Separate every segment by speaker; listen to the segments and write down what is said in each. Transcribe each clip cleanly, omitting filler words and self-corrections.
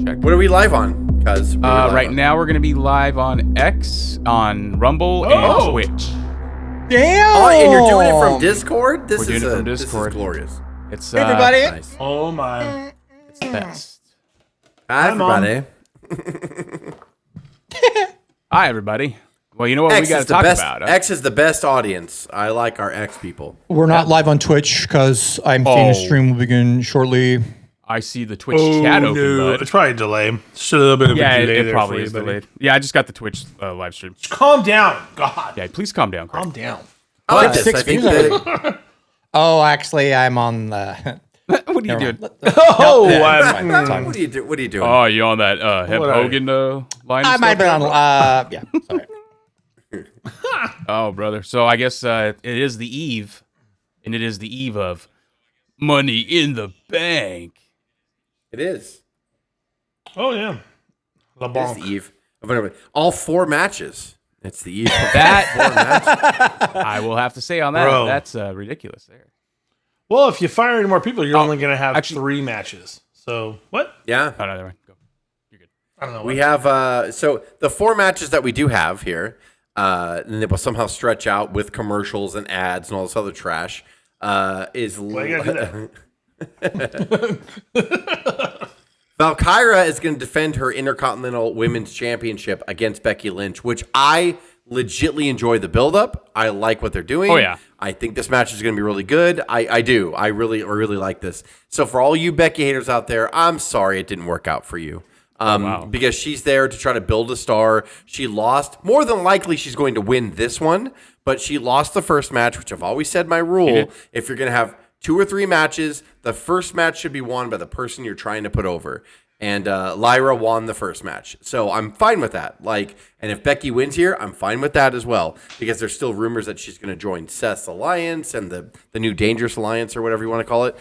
Speaker 1: check.
Speaker 2: What are we live on? Because
Speaker 1: Right now we're gonna be live on X, on Rumble, and Twitch.
Speaker 3: Damn!
Speaker 2: Oh, and you're doing it from Discord?
Speaker 1: We're doing it from Discord.
Speaker 2: This is glorious.
Speaker 1: It's
Speaker 3: Hey, everybody.
Speaker 2: Nice.
Speaker 4: Oh my.
Speaker 1: It's the best.
Speaker 2: Hi,
Speaker 4: Mom.
Speaker 2: everybody.
Speaker 1: Hi, everybody. Well, you know what we got to talk about?
Speaker 2: X is the best audience. I like our X people.
Speaker 3: We're not live on Twitch because I'm seeing a stream will begin shortly.
Speaker 1: I see the Twitch chat open, bud.
Speaker 4: It's probably a delay. Should have been a bit
Speaker 1: Yeah,
Speaker 4: delay
Speaker 1: it
Speaker 4: there
Speaker 1: probably
Speaker 4: for
Speaker 1: is
Speaker 4: you, buddy.
Speaker 1: delayed. Yeah, I just got the Twitch live stream.
Speaker 4: Calm down. God.
Speaker 1: Yeah, please calm down, Craig.
Speaker 4: Calm down.
Speaker 2: I like this.
Speaker 3: Six
Speaker 2: I think
Speaker 3: views
Speaker 2: that
Speaker 3: Oh, actually, I'm on the.
Speaker 1: What are you doing?
Speaker 4: Oh,
Speaker 2: what are you doing?
Speaker 1: Oh, you on that Heb
Speaker 4: What are you?
Speaker 1: Hogan line?
Speaker 3: I might have been on. Yeah, sorry.
Speaker 1: Oh, brother. So I guess it is the eve, and it is the eve of Money in the Bank.
Speaker 2: It is.
Speaker 4: Oh, yeah. La
Speaker 2: It's
Speaker 4: Banque.
Speaker 2: the eve of whatever. All 4 matches. It's the eve of
Speaker 1: That
Speaker 2: 4 matches.
Speaker 1: I will have to say on that.
Speaker 4: Bro.
Speaker 1: That's ridiculous there.
Speaker 4: Well, if you fire any more people, you're only going to have
Speaker 1: actually-
Speaker 4: 3 matches. So, what?
Speaker 2: Yeah.
Speaker 1: Oh, no, never mind. Go. You're good.
Speaker 4: I don't know.
Speaker 2: We have so the 4 matches that we do have here, and they will somehow stretch out with commercials and ads and all this other trash. Is
Speaker 4: Why you gotta do
Speaker 2: Valkyra is going to defend her Intercontinental Women's Championship against Becky Lynch, which I legitly enjoy the build-up. I like what they're doing.
Speaker 1: Oh, yeah.
Speaker 2: I think this match is going to be really good. I do. I really like this. So for all you Becky haters out there, I'm sorry it didn't work out for you.
Speaker 1: Wow.
Speaker 2: Because she's there to try to build a star. She lost. More than likely, she's going to win this one, but she lost the first match, which I've always said my rule. If you're going to have 2 or 3 matches, the first match should be won by the person you're trying to put over. And Lyra won the first match. So I'm fine with that. And if Becky wins here, I'm fine with that as well. Because there's still rumors that she's going to join Seth's alliance and the new Dangerous Alliance or whatever you want to call it.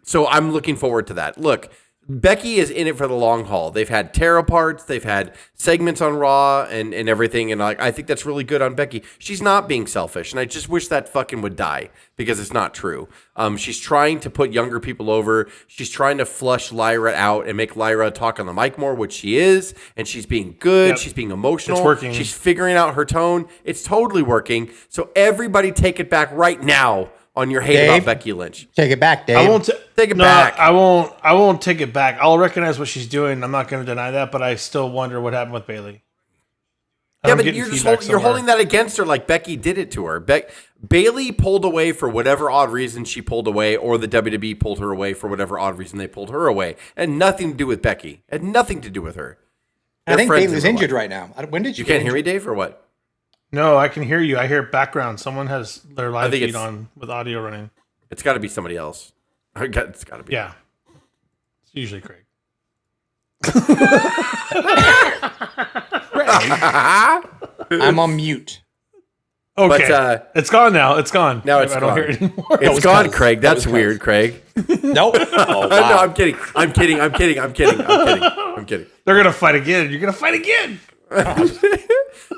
Speaker 2: So I'm looking forward to that. Look, Becky is in it for the long haul. They've had tear aparts, they've had segments on Raw and everything, and I think that's really good on Becky. She's not being selfish, and I just wish that fucking would die because it's not true. She's trying to put younger people over. She's trying to flush Lyra out and make Lyra talk on the mic more, which she is, and she's being good. Yep. She's being emotional.
Speaker 4: It's working.
Speaker 2: She's figuring out her tone. It's totally working. So everybody take it back right now on your hate
Speaker 3: Dave?
Speaker 2: about Becky Lynch.
Speaker 3: Take it back, Dave.
Speaker 4: I won't
Speaker 2: Take it back.
Speaker 4: I won't take it back. I'll recognize what she's doing. I'm not going to deny that, but I still wonder what happened with Bailey.
Speaker 2: Yeah, but you're holding that against her like Becky did it to her. Bailey pulled away for whatever odd reason she pulled away, or the WWE pulled her away for whatever odd reason they pulled her away. And nothing to do with Becky. It had nothing to do with her.
Speaker 3: I think Bailey's injured right now. When did
Speaker 2: you can't hear me, Dave, or what?
Speaker 4: No, I can hear you. I hear background. Someone has their live
Speaker 2: think
Speaker 4: feed
Speaker 2: it's-
Speaker 4: on with audio running.
Speaker 2: It's got to be somebody else. It's got to be.
Speaker 4: Yeah. It's usually Craig.
Speaker 3: I'm on mute.
Speaker 4: Okay.
Speaker 2: But,
Speaker 4: it's gone now. It's gone.
Speaker 2: Now it's
Speaker 4: I
Speaker 2: gone.
Speaker 4: don't hear it anymore.
Speaker 2: It's gone, Craig. That's weird, Craig.
Speaker 3: Nope. Oh, wow.
Speaker 2: No, I'm kidding. I'm kidding.
Speaker 4: They're going to fight again. You're going to fight again.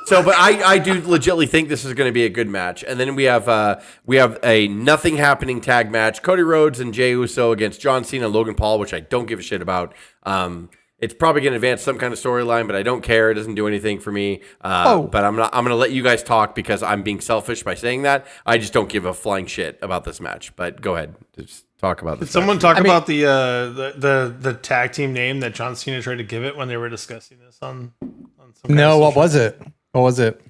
Speaker 2: So, but I do legitimately think this is going to be a good match. And then we have a nothing happening tag match: Cody Rhodes and Jey Uso against John Cena and Logan Paul, which I don't give a shit about. It's probably going to advance some kind of storyline, but I don't care. It doesn't do anything for me. But I'm going to let you guys talk because I'm being selfish by saying that. I just don't give a flying shit about this match. But go ahead, just talk about this.
Speaker 4: Did someone talk about the tag team name that John Cena tried to give it when they were discussing this on some kind of
Speaker 3: What
Speaker 4: social-
Speaker 3: was it? What was it?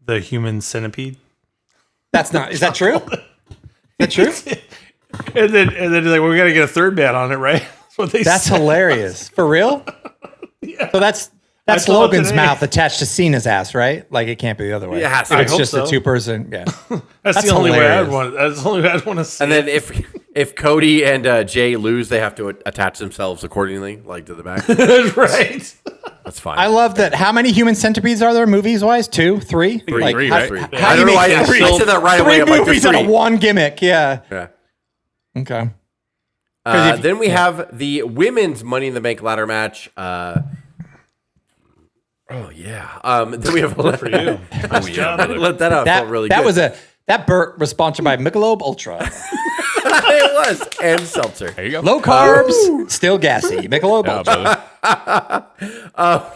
Speaker 4: The Human Centipede.
Speaker 3: That's not. Is that true? Is that true?
Speaker 4: And then he's like, well, we got to get a third man on it, right? That's what they
Speaker 3: That's
Speaker 4: said.
Speaker 3: hilarious. For real?
Speaker 4: Yeah.
Speaker 3: So that's
Speaker 4: I saw it
Speaker 3: Logan's
Speaker 4: today.
Speaker 3: mouth attached to Cena's ass, right? Like it can't be the other way.
Speaker 2: It has to.
Speaker 3: It's
Speaker 2: I hope
Speaker 3: just
Speaker 4: so.
Speaker 3: a 2-person. Yeah.
Speaker 4: That's the only way I'd want. That's the only way I'd want to see.
Speaker 2: And then if Cody and Jay lose, they have to attach themselves accordingly, like to the back.
Speaker 4: right.
Speaker 2: That's fine.
Speaker 3: I love that. How many human centipedes are there movies wise? 2, 3?
Speaker 1: Three,
Speaker 3: Like,
Speaker 1: right?
Speaker 3: how-
Speaker 2: Three.
Speaker 3: how
Speaker 2: I
Speaker 3: do
Speaker 2: don't
Speaker 3: you
Speaker 2: know why
Speaker 3: make
Speaker 2: I said that right away.
Speaker 3: three
Speaker 2: I'm like,
Speaker 3: movies
Speaker 2: there's
Speaker 3: out of
Speaker 2: three.
Speaker 3: one gimmick? Yeah.
Speaker 2: Yeah.
Speaker 3: Okay.
Speaker 2: Then we have the women's Money in the Bank ladder match. Oh yeah. Then we have
Speaker 4: For you. Nice job.
Speaker 2: let that out. Felt really
Speaker 3: That
Speaker 2: good.
Speaker 3: was that Burt was sponsored by Michelob Ultra.
Speaker 2: It was. And seltzer.
Speaker 1: There you go.
Speaker 3: Low carbs, still gassy. Michelob
Speaker 1: Yeah,
Speaker 3: Ultra.
Speaker 1: brother.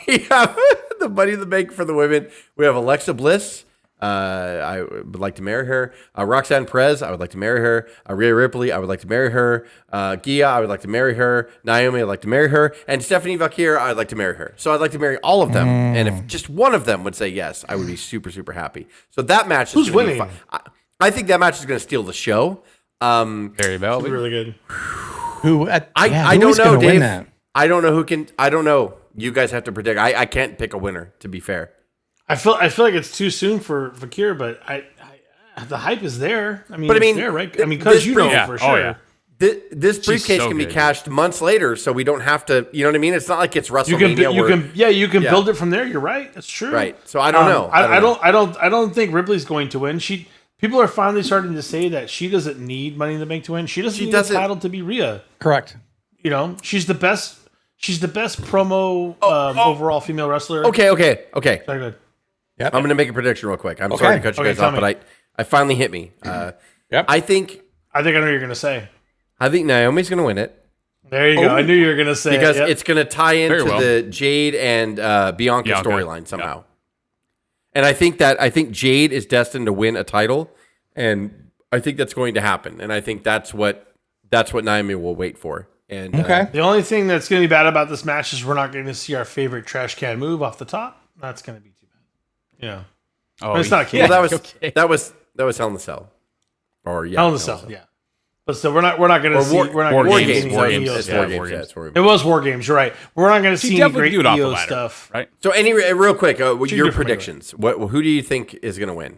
Speaker 2: We have the Money in the Bank for the women. We have Alexa Bliss. I would like to marry her. Roxanne Perez, I would like to marry her. Rhea Ripley, I would like to marry her. Gia, I would like to marry her. Naomi, I'd like to marry her. And Stephanie Valkyrie, I'd like to marry her. So I'd like to marry all of them. And if just one of them would say yes, I would be super, super happy. So that match is
Speaker 4: Who's
Speaker 2: gonna be
Speaker 4: winning?
Speaker 2: fun. I think that match is going to steal the show.
Speaker 1: Barry Bell.
Speaker 4: Really good.
Speaker 3: Who
Speaker 2: I
Speaker 3: who
Speaker 2: don't
Speaker 3: is
Speaker 2: know,
Speaker 3: gonna win
Speaker 2: Dave.
Speaker 3: that?
Speaker 2: I don't know who can. I don't know. You guys have to predict. I can't pick a winner, to be fair.
Speaker 4: I feel like it's too soon for Vakir, but the hype is there. I mean,
Speaker 2: But I mean,
Speaker 4: it's there, right? I mean, because you know
Speaker 1: Yeah.
Speaker 4: for
Speaker 1: Oh,
Speaker 4: sure.
Speaker 1: yeah.
Speaker 2: This briefcase
Speaker 1: so
Speaker 2: can be
Speaker 1: good.
Speaker 2: cashed months later, so we don't have to. You know what I mean? It's not like it's
Speaker 4: You
Speaker 2: WrestleMania.
Speaker 4: can you can
Speaker 2: Yeah.
Speaker 4: build it from there. You're right. That's true.
Speaker 2: Right. So I don't know.
Speaker 4: I don't think Ripley's going to win. People are finally starting to say that she doesn't need Money in the Bank to win. She doesn't need
Speaker 2: doesn't-
Speaker 4: the title to be Rhea.
Speaker 3: Correct.
Speaker 4: You know, she's the best. She's the best promo overall female wrestler.
Speaker 2: Okay.
Speaker 4: Very good.
Speaker 2: I'm going to make a prediction real quick. I'm sorry to cut you
Speaker 4: Okay,
Speaker 2: guys
Speaker 4: tell
Speaker 2: off,
Speaker 4: me.
Speaker 2: but I finally hit me.
Speaker 3: Yep.
Speaker 2: I think
Speaker 4: I know what you're gonna say.
Speaker 2: Naomi's going to win it
Speaker 4: There you go. I knew you were gonna say
Speaker 2: because
Speaker 4: it. Yep.
Speaker 2: it's going to tie into
Speaker 1: well.
Speaker 2: the Jade and Bianca storyline somehow. And I think Jade is destined to win a title, and I think that's going to happen. And I think that's what Naomi will wait for. And
Speaker 3: Okay.
Speaker 4: The only thing that's going to be bad about this match is we're not going to see our favorite trash can move off the top. That's going to be too bad. Yeah.
Speaker 1: Oh,
Speaker 4: But it's not a
Speaker 2: well,
Speaker 4: can.
Speaker 2: that was Hell in a Cell, or
Speaker 4: Hell in a Cell. Yeah. But so we're not going to see. We're not
Speaker 2: War
Speaker 4: going to
Speaker 2: Games.
Speaker 4: see
Speaker 1: War
Speaker 4: any
Speaker 1: Games.
Speaker 4: EO
Speaker 2: It's
Speaker 1: Yeah,
Speaker 2: War
Speaker 4: stuff.
Speaker 2: Games.
Speaker 1: War
Speaker 2: Yeah,
Speaker 1: Games.
Speaker 2: it's War Games.
Speaker 4: It was War Games. You're right. We're not going to see any
Speaker 1: definitely
Speaker 4: great
Speaker 1: do it off the
Speaker 4: EO
Speaker 1: ladder,
Speaker 4: stuff.
Speaker 1: right?
Speaker 2: So, real quick, your
Speaker 4: different
Speaker 2: predictions. Who do you think is going to win?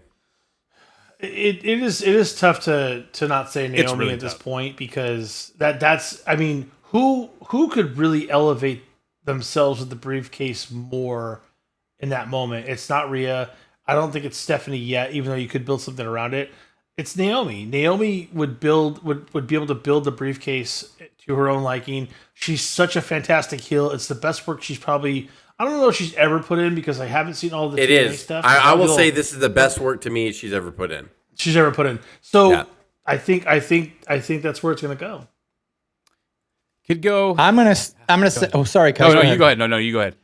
Speaker 4: It is tough to not say Naomi
Speaker 1: really
Speaker 4: at this
Speaker 1: tough.
Speaker 4: point because that's I mean who could really elevate themselves with the briefcase more in that moment? It's not Rhea. I don't think it's Stephanie yet, even though you could build something around it. It's Naomi. Naomi would be able to build the briefcase to her own liking. She's such a fantastic heel. It's the best work she's probably. I don't know if she's ever put in because I haven't seen all the
Speaker 2: It
Speaker 4: TNA
Speaker 2: is.
Speaker 4: stuff.
Speaker 2: I will say this is the best work to me she's ever put in.
Speaker 4: she's ever put in. So
Speaker 2: Yeah.
Speaker 4: I think that's where it's gonna go.
Speaker 1: Could go.
Speaker 3: I'm gonna say. Oh, sorry,
Speaker 1: No,
Speaker 3: Cuz.
Speaker 1: no, you go ahead. No, you go ahead.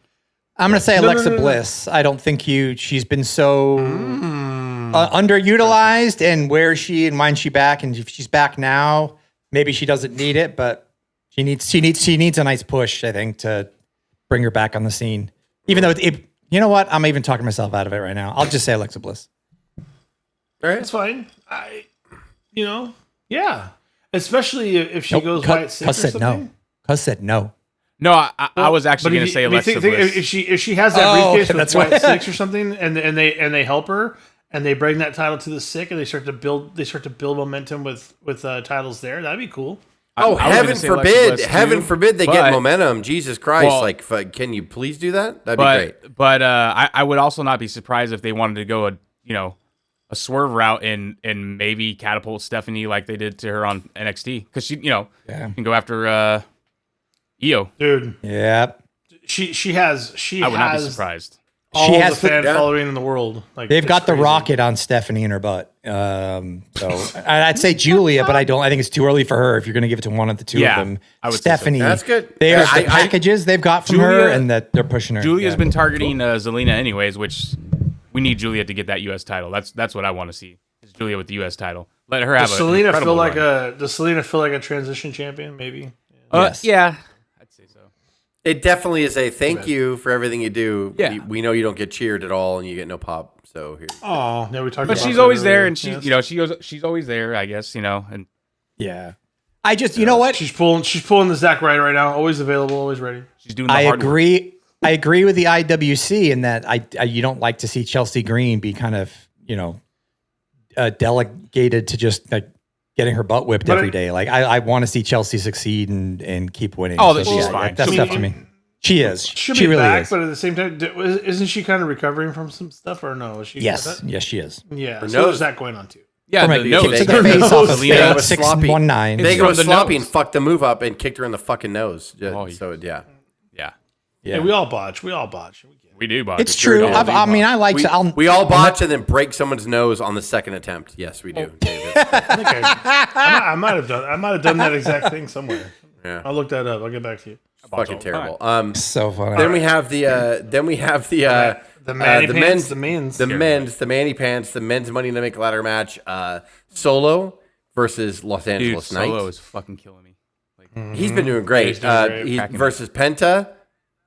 Speaker 3: I'm gonna say
Speaker 4: No, no,
Speaker 3: Alexa
Speaker 4: no, no.
Speaker 3: Bliss. I don't think she's been so underutilized, and where is she and when's she back? And if she's back now, maybe she doesn't need it, but she needs a nice push, I think, to bring her back on the scene. Even though you know what? I'm even talking myself out of it right now. I'll just say Alexa Bliss.
Speaker 2: All right.
Speaker 4: That's fine. Yeah. Especially if she goes by at 6
Speaker 3: Cuz
Speaker 4: or
Speaker 3: said
Speaker 4: something.
Speaker 3: no. Cuz said no.
Speaker 1: No, I was actually
Speaker 4: But
Speaker 1: going to say Alexa
Speaker 4: think
Speaker 1: Bliss.
Speaker 4: if she has that
Speaker 3: Oh,
Speaker 4: briefcase
Speaker 3: okay,
Speaker 4: with
Speaker 3: that's
Speaker 4: White
Speaker 3: right.
Speaker 4: 6 or something, and they help her and they bring that title to the sick and they start to build momentum with titles there, that'd be cool.
Speaker 2: Oh,
Speaker 1: I was
Speaker 2: heaven
Speaker 1: gonna say Alexa
Speaker 2: forbid!
Speaker 1: Bliss
Speaker 2: Heaven
Speaker 1: too,
Speaker 2: forbid they
Speaker 1: but-
Speaker 2: get momentum. Jesus Christ!
Speaker 1: Well-
Speaker 2: Can you please do that? That'd be great.
Speaker 1: But I would also not be surprised if they wanted to go a swerve route and maybe catapult Stephanie like they did to her on NXT because she can go after Io.
Speaker 4: Dude,
Speaker 3: Yep.
Speaker 4: she has
Speaker 1: I would not be surprised.
Speaker 4: all
Speaker 3: She has
Speaker 4: the fan
Speaker 2: yeah.
Speaker 4: following in the world. Like
Speaker 3: They've
Speaker 4: it's
Speaker 3: got the
Speaker 4: crazy.
Speaker 3: rocket on Stephanie in her butt. So I'd say Julia, but I think it's too early for her if you're going to give it to one of the two
Speaker 1: Yeah,
Speaker 3: of them.
Speaker 1: I would say so.
Speaker 3: Stephanie.
Speaker 2: That's good.
Speaker 3: They are
Speaker 2: I-
Speaker 3: the packages they've got from her
Speaker 1: Julia-
Speaker 3: and that they're pushing her.
Speaker 1: Julia's
Speaker 3: Yeah.
Speaker 1: been targeting Zelina anyways, which we need Julia to get that U.S. title. That's what I want to see. Is Julia with the U.S. title? Let her have
Speaker 4: Does
Speaker 1: a
Speaker 4: Selena
Speaker 1: incredible
Speaker 4: feel like
Speaker 1: run.
Speaker 4: does Selena feel like a transition champion? Maybe.
Speaker 3: Yes.
Speaker 1: Yeah, I'd say so.
Speaker 2: It definitely is a thank you for everything you do.
Speaker 1: Yeah.
Speaker 2: We know you don't get cheered at all, and you get no pop. So here.
Speaker 4: Oh, yeah, we talked.
Speaker 1: But
Speaker 4: about
Speaker 1: she's
Speaker 4: that
Speaker 1: always
Speaker 4: earlier.
Speaker 1: there, and
Speaker 4: Yes.
Speaker 1: she's always there. I guess and
Speaker 3: Yeah. I just, you know what?
Speaker 4: She's pulling the Zack right now. Always available, always ready.
Speaker 1: she's doing. The
Speaker 3: I
Speaker 1: hard work.
Speaker 3: agree. I agree with the IWC in that you don't like to see Chelsea Green be kind of, delegated to just like getting her butt whipped
Speaker 4: But
Speaker 3: every day. Like I want to see Chelsea succeed and keep winning.
Speaker 1: Oh, she's fine.
Speaker 3: That's
Speaker 1: She'll
Speaker 3: tough
Speaker 1: be
Speaker 3: to
Speaker 1: fine.
Speaker 3: me. She is.
Speaker 4: She'll
Speaker 3: She
Speaker 4: be
Speaker 3: really
Speaker 4: back,
Speaker 3: is.
Speaker 4: but at the same time, isn't she kind of recovering from some stuff or no? Is she?
Speaker 3: Yes. Yes, she is.
Speaker 4: Yeah.
Speaker 2: Her
Speaker 4: So
Speaker 2: nose.
Speaker 4: there's that going on too.
Speaker 1: Yeah,
Speaker 3: From
Speaker 1: the
Speaker 3: a
Speaker 1: nose.
Speaker 3: kick to
Speaker 2: Her
Speaker 3: the face off
Speaker 4: nose.
Speaker 3: of
Speaker 2: Selena
Speaker 3: Fate
Speaker 2: was sloppy.
Speaker 3: 619.
Speaker 2: They
Speaker 1: It's
Speaker 2: go
Speaker 1: from the
Speaker 2: sloppy
Speaker 1: nose.
Speaker 2: and fucked the move up and kicked her in the fucking nose.
Speaker 1: Oh,
Speaker 2: So yeah.
Speaker 1: Yeah.
Speaker 4: Yeah, we all botch. We get it.
Speaker 1: We do botch.
Speaker 3: It's true. I mean, I like to.
Speaker 2: We all botch and then break someone's nose on the second attempt. Yes, we do, David.
Speaker 4: I might have done that exact thing somewhere.
Speaker 2: Yeah.
Speaker 4: I'll look that up. I'll get back to you.
Speaker 2: Fucking terrible.
Speaker 3: So funny.
Speaker 2: Then we have the manny pants, the men's Money in the Bank ladder match. Solo versus Los Angeles Knight.
Speaker 1: Solo is fucking killing me. Like,
Speaker 2: He's been doing great.
Speaker 4: He's doing great.
Speaker 2: He versus Penta,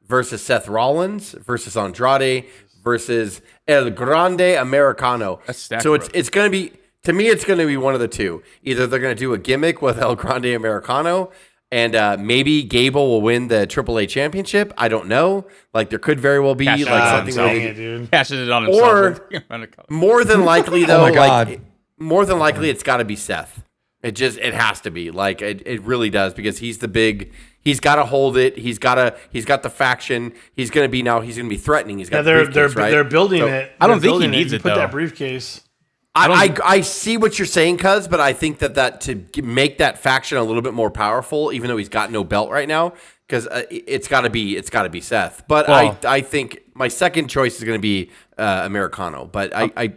Speaker 2: versus Seth Rollins, versus Andrade, versus El Grande Americano.
Speaker 1: That's stacked,
Speaker 2: so
Speaker 1: bro.
Speaker 2: it's going to be, to me, it's going to be one of the two. Either they're going to do a gimmick with El Grande Americano, and maybe Gable will win the AAA championship. I don't know. Like, there could very well be
Speaker 1: Cashes
Speaker 2: like
Speaker 1: it on
Speaker 2: something
Speaker 1: himself.
Speaker 2: like
Speaker 4: dude.
Speaker 1: cashes it on himself.
Speaker 2: Or more than likely, though,
Speaker 3: my God.
Speaker 2: like more than likely, it's got to be Seth. It has to be. Like it really does, because he's the big. He's got to hold it. He's got the faction. He's going to be threatening. He's got the briefcase, right?
Speaker 4: They're building it.
Speaker 1: I don't
Speaker 4: They're
Speaker 1: think he
Speaker 4: building
Speaker 1: needs
Speaker 4: You
Speaker 1: it,
Speaker 4: put
Speaker 1: though.
Speaker 4: that briefcase.
Speaker 2: I see what you're saying, Cuz, but I think that to make that faction a little bit more powerful, even though he's got no belt right now, because it's got to be Seth. But I think my second choice is going to be Americano. But I'm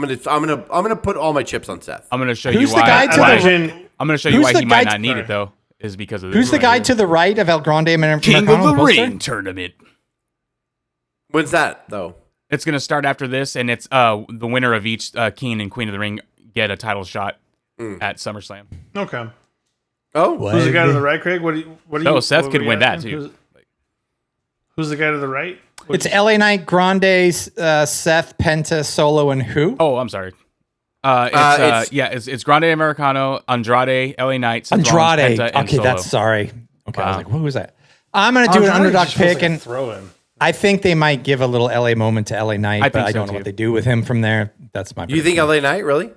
Speaker 2: gonna put all my chips on Seth.
Speaker 1: I'm gonna show
Speaker 3: Who's
Speaker 1: you
Speaker 3: the
Speaker 1: why.
Speaker 3: guy to
Speaker 4: Imagine
Speaker 1: I'm gonna show you
Speaker 3: Who's
Speaker 1: why
Speaker 3: the
Speaker 1: he might
Speaker 3: guy
Speaker 1: not need it though. Is because of this.
Speaker 3: Who's the guy to the right of El Grande Americano?
Speaker 1: King of the
Speaker 3: poster?
Speaker 1: Ring tournament?
Speaker 2: When's that though?
Speaker 1: It's gonna start after this, and it's the winner of each King and Queen of the Ring get a title shot at SummerSlam.
Speaker 4: okay.
Speaker 2: Oh,
Speaker 4: Who's the guy to the right, Craig? What do you?
Speaker 1: Seth
Speaker 4: what
Speaker 1: could
Speaker 4: were you
Speaker 1: win that,
Speaker 4: asking?
Speaker 1: too.
Speaker 4: Who's the guy to the right?
Speaker 3: It's LA Knight, Grande, Seth, Penta, Solo, and who?
Speaker 1: Oh, I'm sorry. It's Grande Americano, Andrade, LA Knight, Seth Rollins,
Speaker 3: Andrade.
Speaker 1: Penta, and
Speaker 3: Okay,
Speaker 1: Solo.
Speaker 3: that's sorry. Okay, I was
Speaker 1: Wow.
Speaker 3: like, who was that? I'm gonna do an underdog pick, and
Speaker 4: throw in.
Speaker 3: I think they might give a little LA moment to LA Knight, but
Speaker 1: think
Speaker 3: I
Speaker 1: so,
Speaker 3: don't know
Speaker 1: too.
Speaker 3: what they do with him from there. That's my.
Speaker 2: you think LA Knight really?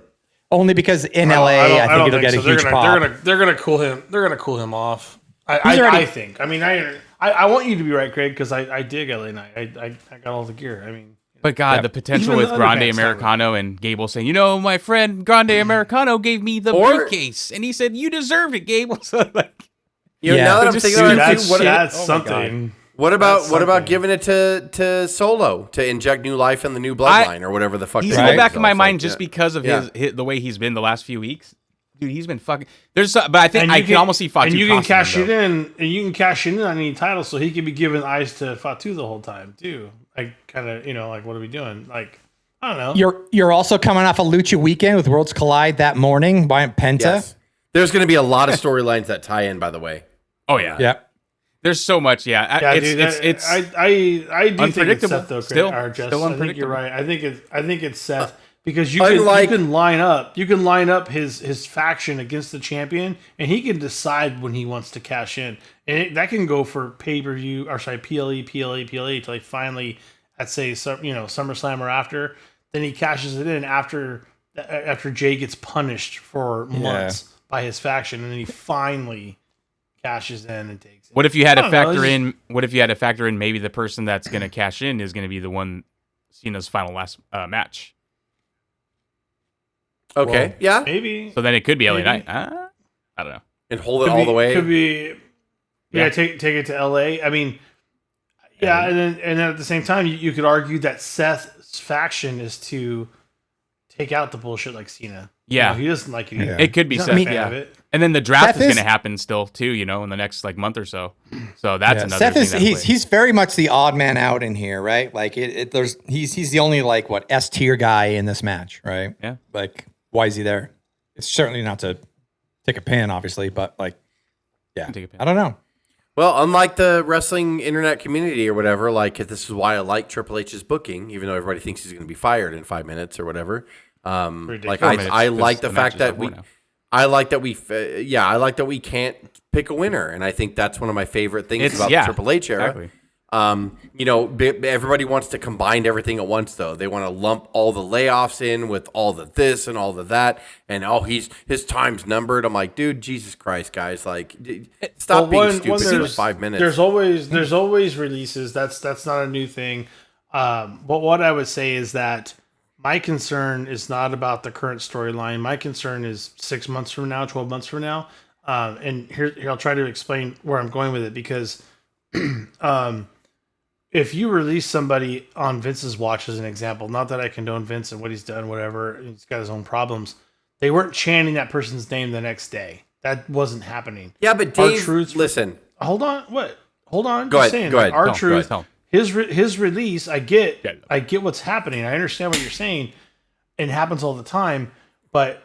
Speaker 3: Only because in LA, I think it'll get a huge pop.
Speaker 4: They're gonna cool him. They're gonna cool him off.
Speaker 3: already-
Speaker 4: I think. I mean, I want you to be right, Craig, because I dig LA Knight. I got all the gear. I mean,
Speaker 1: But God, the potential
Speaker 4: Even
Speaker 1: with
Speaker 4: the
Speaker 1: Grande
Speaker 4: underpants,
Speaker 1: Americano and Gable saying, my friend Grande Americano gave me the briefcase, and he said you deserved it, Gable. So like,
Speaker 2: Now that I'm
Speaker 1: Just
Speaker 2: thinking
Speaker 1: sued
Speaker 2: about it,
Speaker 4: that's
Speaker 2: too,
Speaker 4: that's
Speaker 1: Oh my
Speaker 4: something.
Speaker 2: what about
Speaker 4: something.
Speaker 2: giving it to Solo to inject new life in the new bloodline or whatever the fuck?
Speaker 1: he's
Speaker 2: they
Speaker 1: in the
Speaker 2: call
Speaker 1: back of my
Speaker 2: themselves,
Speaker 1: mind
Speaker 2: like,
Speaker 1: just
Speaker 2: yeah.
Speaker 1: because of
Speaker 2: Yeah.
Speaker 1: the way he's been the last few weeks. Dude, he's been fucking. But I think
Speaker 4: And
Speaker 1: I
Speaker 4: you
Speaker 1: can almost see Fatu.
Speaker 4: And you can
Speaker 1: costing him,
Speaker 4: cash it
Speaker 1: though.
Speaker 4: in, and you can cash it in on any title, so he can be giving eyes to Fatu the whole time too. Like, kind of, like, what are we doing? Like, I don't know.
Speaker 3: You're also coming off a Lucha weekend with Worlds Collide that morning by Penta.
Speaker 2: Yes. There's going to be a lot of storylines that tie in. By the way,
Speaker 1: Oh yeah,
Speaker 3: Yeah.
Speaker 1: There's so much. Yeah,
Speaker 4: Yeah,
Speaker 1: it's
Speaker 4: dude,
Speaker 1: it's
Speaker 4: I do think it's
Speaker 1: unpredictable.
Speaker 4: Seth though.
Speaker 1: Still-
Speaker 4: I think
Speaker 1: still
Speaker 4: you're
Speaker 1: unpredictable.
Speaker 4: right. I think it's Seth because you
Speaker 2: Unlike-
Speaker 4: can line up his faction against the champion, and he can decide when he wants to cash in, and that can go for pay-per-view or sorry PLE till he finally at say SummerSlam or after. Then he cashes it in after Jay gets punished for months by his faction, and then he finally cashes in and takes it.
Speaker 1: What if you had
Speaker 4: I
Speaker 1: to
Speaker 4: don't know,
Speaker 1: factor
Speaker 4: it's
Speaker 1: in? What if you had to factor in maybe the person that's going to cash in is going to be the one Cena's last match?
Speaker 2: okay, yeah,
Speaker 4: Maybe.
Speaker 1: So then it could be LA
Speaker 4: Maybe.
Speaker 1: Knight. I don't know.
Speaker 2: and hold it all the way.
Speaker 4: Could be.
Speaker 1: Yeah.
Speaker 4: Yeah, take it to LA. I mean, yeah, and then at the same time, you could argue that Seth's faction is to take out the bullshit like Cena.
Speaker 1: Yeah.
Speaker 4: He doesn't like it either.
Speaker 1: It could be
Speaker 4: He's
Speaker 1: Seth.
Speaker 4: not a fan
Speaker 1: Yeah.
Speaker 4: of it.
Speaker 1: And then the draft
Speaker 3: Seth
Speaker 1: is going
Speaker 3: is-
Speaker 1: to happen still too. In the next month or so. So that's another.
Speaker 3: Seth
Speaker 1: thing
Speaker 3: is
Speaker 1: that
Speaker 3: he's very much the odd man out in here, right? Like he's the only like S tier guy in this match, right?
Speaker 1: Yeah.
Speaker 3: Like why is he there? It's certainly not to take a pin, obviously, but like, yeah,
Speaker 1: Take a pin.
Speaker 3: I don't know.
Speaker 2: Well, unlike the wrestling internet community or whatever, like this is why I like Triple H's booking, even though everybody thinks he's going to be fired in 5 minutes or whatever. Like I like the fact that I like that we can't pick a winner, and I think that's one of my favorite things about the Triple H era.
Speaker 1: Exactly.
Speaker 2: Everybody wants to combine everything at once, though. They want to lump all the layoffs in with all the this and all the that, and his time's numbered. I'm like, dude, Jesus Christ, guys, like, stop being stupid for 5 minutes.
Speaker 4: There's always releases. That's not a new thing. But what I would say is that my concern is not about the current storyline. My concern is 6 months from now, 12 months from now. And here I'll try to explain where I'm going with it because, if you release somebody on Vince's watch as an example, not that I condone Vince and what he's done, whatever, he's got his own problems. They weren't chanting that person's name the next day. That wasn't happening.
Speaker 2: Yeah, but Dave, listen.
Speaker 4: Hold on. What? Hold on.
Speaker 2: Go
Speaker 4: just
Speaker 2: ahead.
Speaker 4: saying,
Speaker 2: Go ahead.
Speaker 4: R-Truth, his release, I get what's happening. I understand what you're saying. It happens all the time. But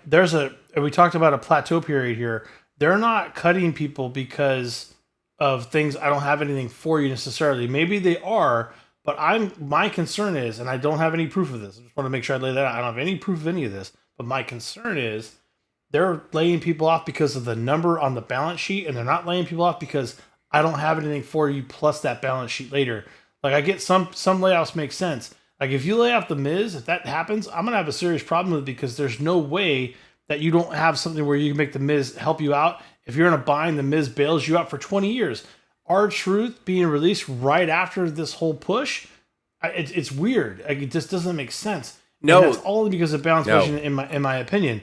Speaker 4: we talked about a plateau period here. They're not cutting people because of things. I don't have anything for you necessarily. Maybe they are, but my concern is, and I don't have any proof of this. I just want to make sure I lay that out. I don't have any proof of any of this, but my concern is they're laying people off because of the number on the balance sheet, and they're not laying people off because I don't have anything for you plus that balance sheet later. Like, I get some layoffs make sense. Like, if you lay off The Miz, if that happens, I'm going to have a serious problem with it because there's no way that you don't have something where you can make The Miz help you out. If you're in a bind, The Miz bails you out for 20 years. R-Truth being released right after this whole push, it's weird. Like, it just doesn't make sense.
Speaker 2: No.
Speaker 4: And that's only because of balance pushing, in my opinion.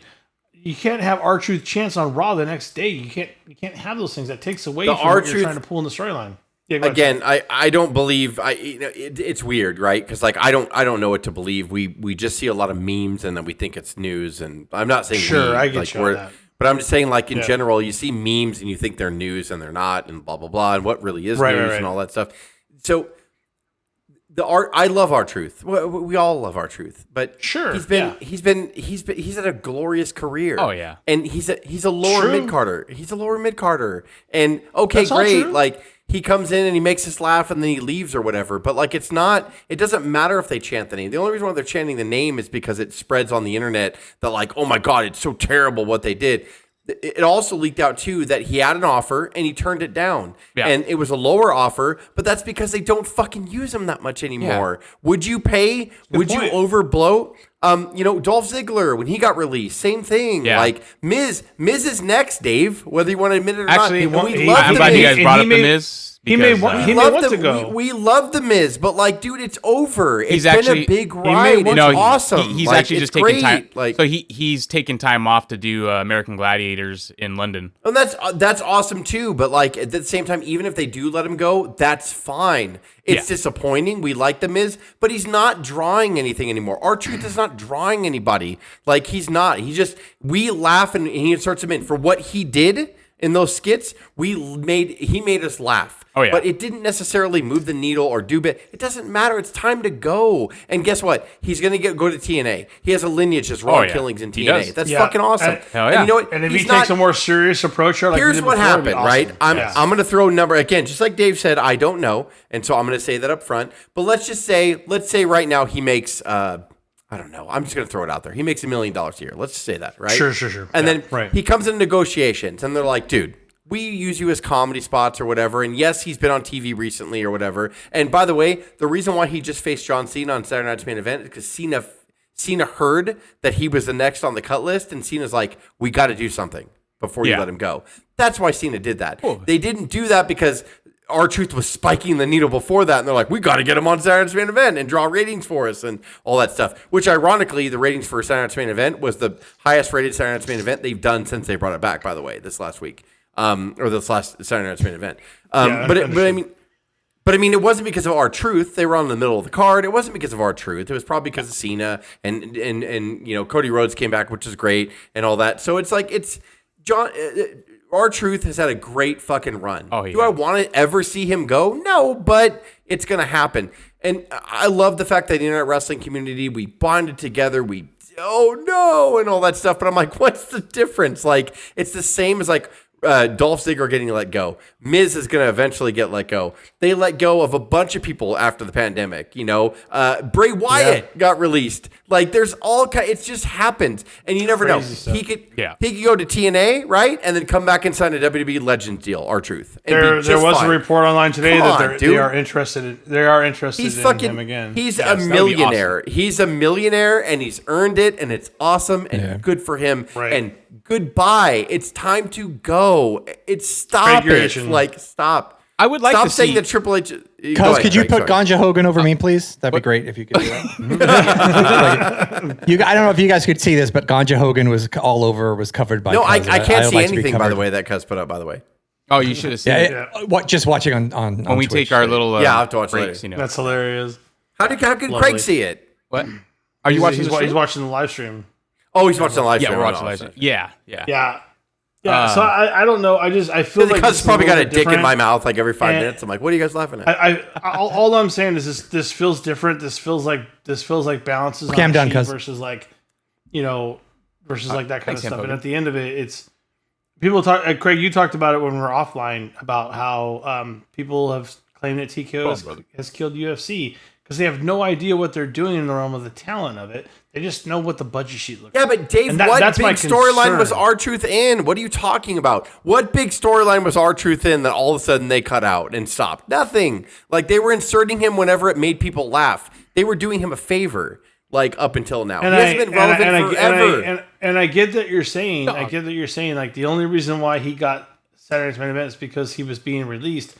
Speaker 4: You can't have R-Truth chance on Raw the next day. You can't have those things. That takes away from what you're trying to pull in the storyline. Yeah,
Speaker 2: again, I don't believe it's weird, right? Because like I don't know what to believe. We just see a lot of memes and then we think it's news. And I'm not saying
Speaker 4: I get you on that.
Speaker 2: But I'm just saying, like in general, you see memes and you think they're news and they're not, and blah blah blah, and what really is news and all that stuff. So I love R-Truth. We all love R-Truth, but he's had a glorious career.
Speaker 1: Oh yeah,
Speaker 2: and he's a lower mid Carter. He's a lower mid Carter, and okay, that's great. Like he comes in and he makes us laugh, and then he leaves or whatever. But like it doesn't matter if they chant the name. The only reason why they're chanting the name is because it spreads on the internet that like, oh my god, it's so terrible what they did. It also leaked out, too, that he had an offer and he turned it down. Yeah. And it was a lower offer, but that's because they don't fucking use him that much anymore. Yeah. Would you pay? Would you overblow? Dolph Ziggler, when he got released, same thing. Yeah. Like, Miz is next, Dave, whether you want to admit it or not.
Speaker 1: I'm glad you guys brought up The Miz. Because,
Speaker 4: he may want to go.
Speaker 2: We love The Miz, but like, dude, it's over. It's been a big ride. It's awesome.
Speaker 1: He's actually just taking time. So he's taking time off to do American Gladiators in London.
Speaker 2: And that's awesome too. But like at the same time, even if they do let him go, that's fine. It's disappointing. We like The Miz, but he's not drawing anything anymore. R-Truth is not drawing anybody. Like he's not. We laugh and he inserts him in for what he did. In those skits, he made us laugh.
Speaker 1: Oh, yeah.
Speaker 2: But it didn't necessarily move the needle or do bit. It doesn't matter. It's time to go. And guess what? He's going to go to TNA. He has a lineage as Raw Killings in TNA. That's fucking awesome.
Speaker 1: Hell yeah.
Speaker 2: And you know what?
Speaker 4: And if he takes a more serious approach, like
Speaker 2: here's what happened, right? I'm going to throw a number again, just like Dave said. I don't know, and so I'm going to say that up front. But let's say right now he makes. I don't know. I'm just going to throw it out there. He makes $1 million a year. Let's just say that, right?
Speaker 4: Sure.
Speaker 2: And then he comes in negotiations, and they're like, dude, we use you as comedy spots or whatever. And yes, he's been on TV recently or whatever. And by the way, the reason why he just faced John Cena on Saturday Night's Main Event is because Cena heard that he was the next on the cut list, and Cena's like, we got to do something before you let him go. That's why Cena did that. Cool. They didn't do that because R-Truth was spiking the needle before that, and they're like, we got to get him on Saturday Night's Main Event and draw ratings for us and all that stuff. Which, ironically, the ratings for Saturday Night's Main Event was the highest rated Saturday Night's Main Event they've done since they brought it back, by the way, this last week. Or this last Saturday Night's Main Event. But I mean, it wasn't because of R-Truth. They were on the middle of the card. It wasn't because of R-Truth. It was probably because of Cena and Cody Rhodes came back, which is great and all that. So it's like John. R-Truth has had a great fucking run. Do I want to ever see him go? No, but it's going to happen. And I love the fact that the internet wrestling community, we bonded together. Oh no, and all that stuff. But I'm like, what's the difference? Like, it's the same as like Dolph Ziggler getting let go. Miz is going to eventually get let go. They let go of a bunch of people after the pandemic. Bray Wyatt got released. Like there's all kind. It just happens, and you never know.
Speaker 4: Stuff.
Speaker 2: He could go to TNA, right, and then come back and sign a WWE Legends deal. R-Truth.
Speaker 4: There was a report online today that they are interested. They are interested in him again.
Speaker 2: He's a millionaire. Awesome. He's a millionaire, and he's earned it, and it's awesome and good for him.
Speaker 4: Right.
Speaker 2: And goodbye. It's time to go. Stop it. Like stop.
Speaker 1: I would like to
Speaker 2: saying
Speaker 1: see
Speaker 2: that Triple H.
Speaker 3: Cuz, could you put Ganja Hogan over me, please? That'd be great if you could do that. I don't know if you guys could see this, but Ganja Hogan was all over, was covered by.
Speaker 2: No, I can't see anything. By the way, that Cuz put up. By the way,
Speaker 1: Oh, you should have seen it.
Speaker 3: What? Just watching on
Speaker 1: When we
Speaker 3: Twitch,
Speaker 1: take our little
Speaker 2: Yeah, I'll have to watch
Speaker 1: breaks,
Speaker 2: later.
Speaker 4: That's hilarious.
Speaker 2: How can
Speaker 4: Lovely.
Speaker 2: Craig see it?
Speaker 1: What? Are you watching?
Speaker 4: He's watching the live stream.
Speaker 2: Oh, he's watching the live
Speaker 1: Yeah,
Speaker 2: stream.
Speaker 1: we're watching live stream. Yeah.
Speaker 4: Yeah. So I don't know. I feel like
Speaker 2: Because
Speaker 4: this is
Speaker 2: probably
Speaker 4: a
Speaker 2: got a
Speaker 4: little
Speaker 2: dick in
Speaker 4: different.
Speaker 2: my mouth like every 5
Speaker 4: And-
Speaker 2: minutes. I'm like, what are you guys laughing at?
Speaker 4: All I'm saying is this feels different. This feels like balances
Speaker 3: Okay,
Speaker 4: on
Speaker 3: I'm
Speaker 4: a
Speaker 3: done,
Speaker 4: sheet
Speaker 3: cuz.
Speaker 4: versus like, versus like that kind of
Speaker 1: thanks,
Speaker 4: stuff.
Speaker 1: Cody.
Speaker 4: And at the end of it, it's people talk. Craig, you talked about it when we were offline about how people have claimed that TKO has killed UFC because they have no idea what they're doing in the realm of the talent of it. They just know what the budget sheet looks like.
Speaker 2: Yeah, but Dave,
Speaker 4: And
Speaker 2: what
Speaker 4: that's my
Speaker 2: big storyline
Speaker 4: concern.
Speaker 2: was R-Truth in? What are you talking about? What big storyline was R-Truth in that all of a sudden they cut out and stopped? Nothing. Like, they were inserting him whenever it made people laugh. They were doing him a favor, like, up until now.
Speaker 4: And
Speaker 2: he hasn't been relevant forever.
Speaker 4: And I get that you're saying. I get that you're saying like the only reason why he got Saturday Night's Main Event is because he was being released.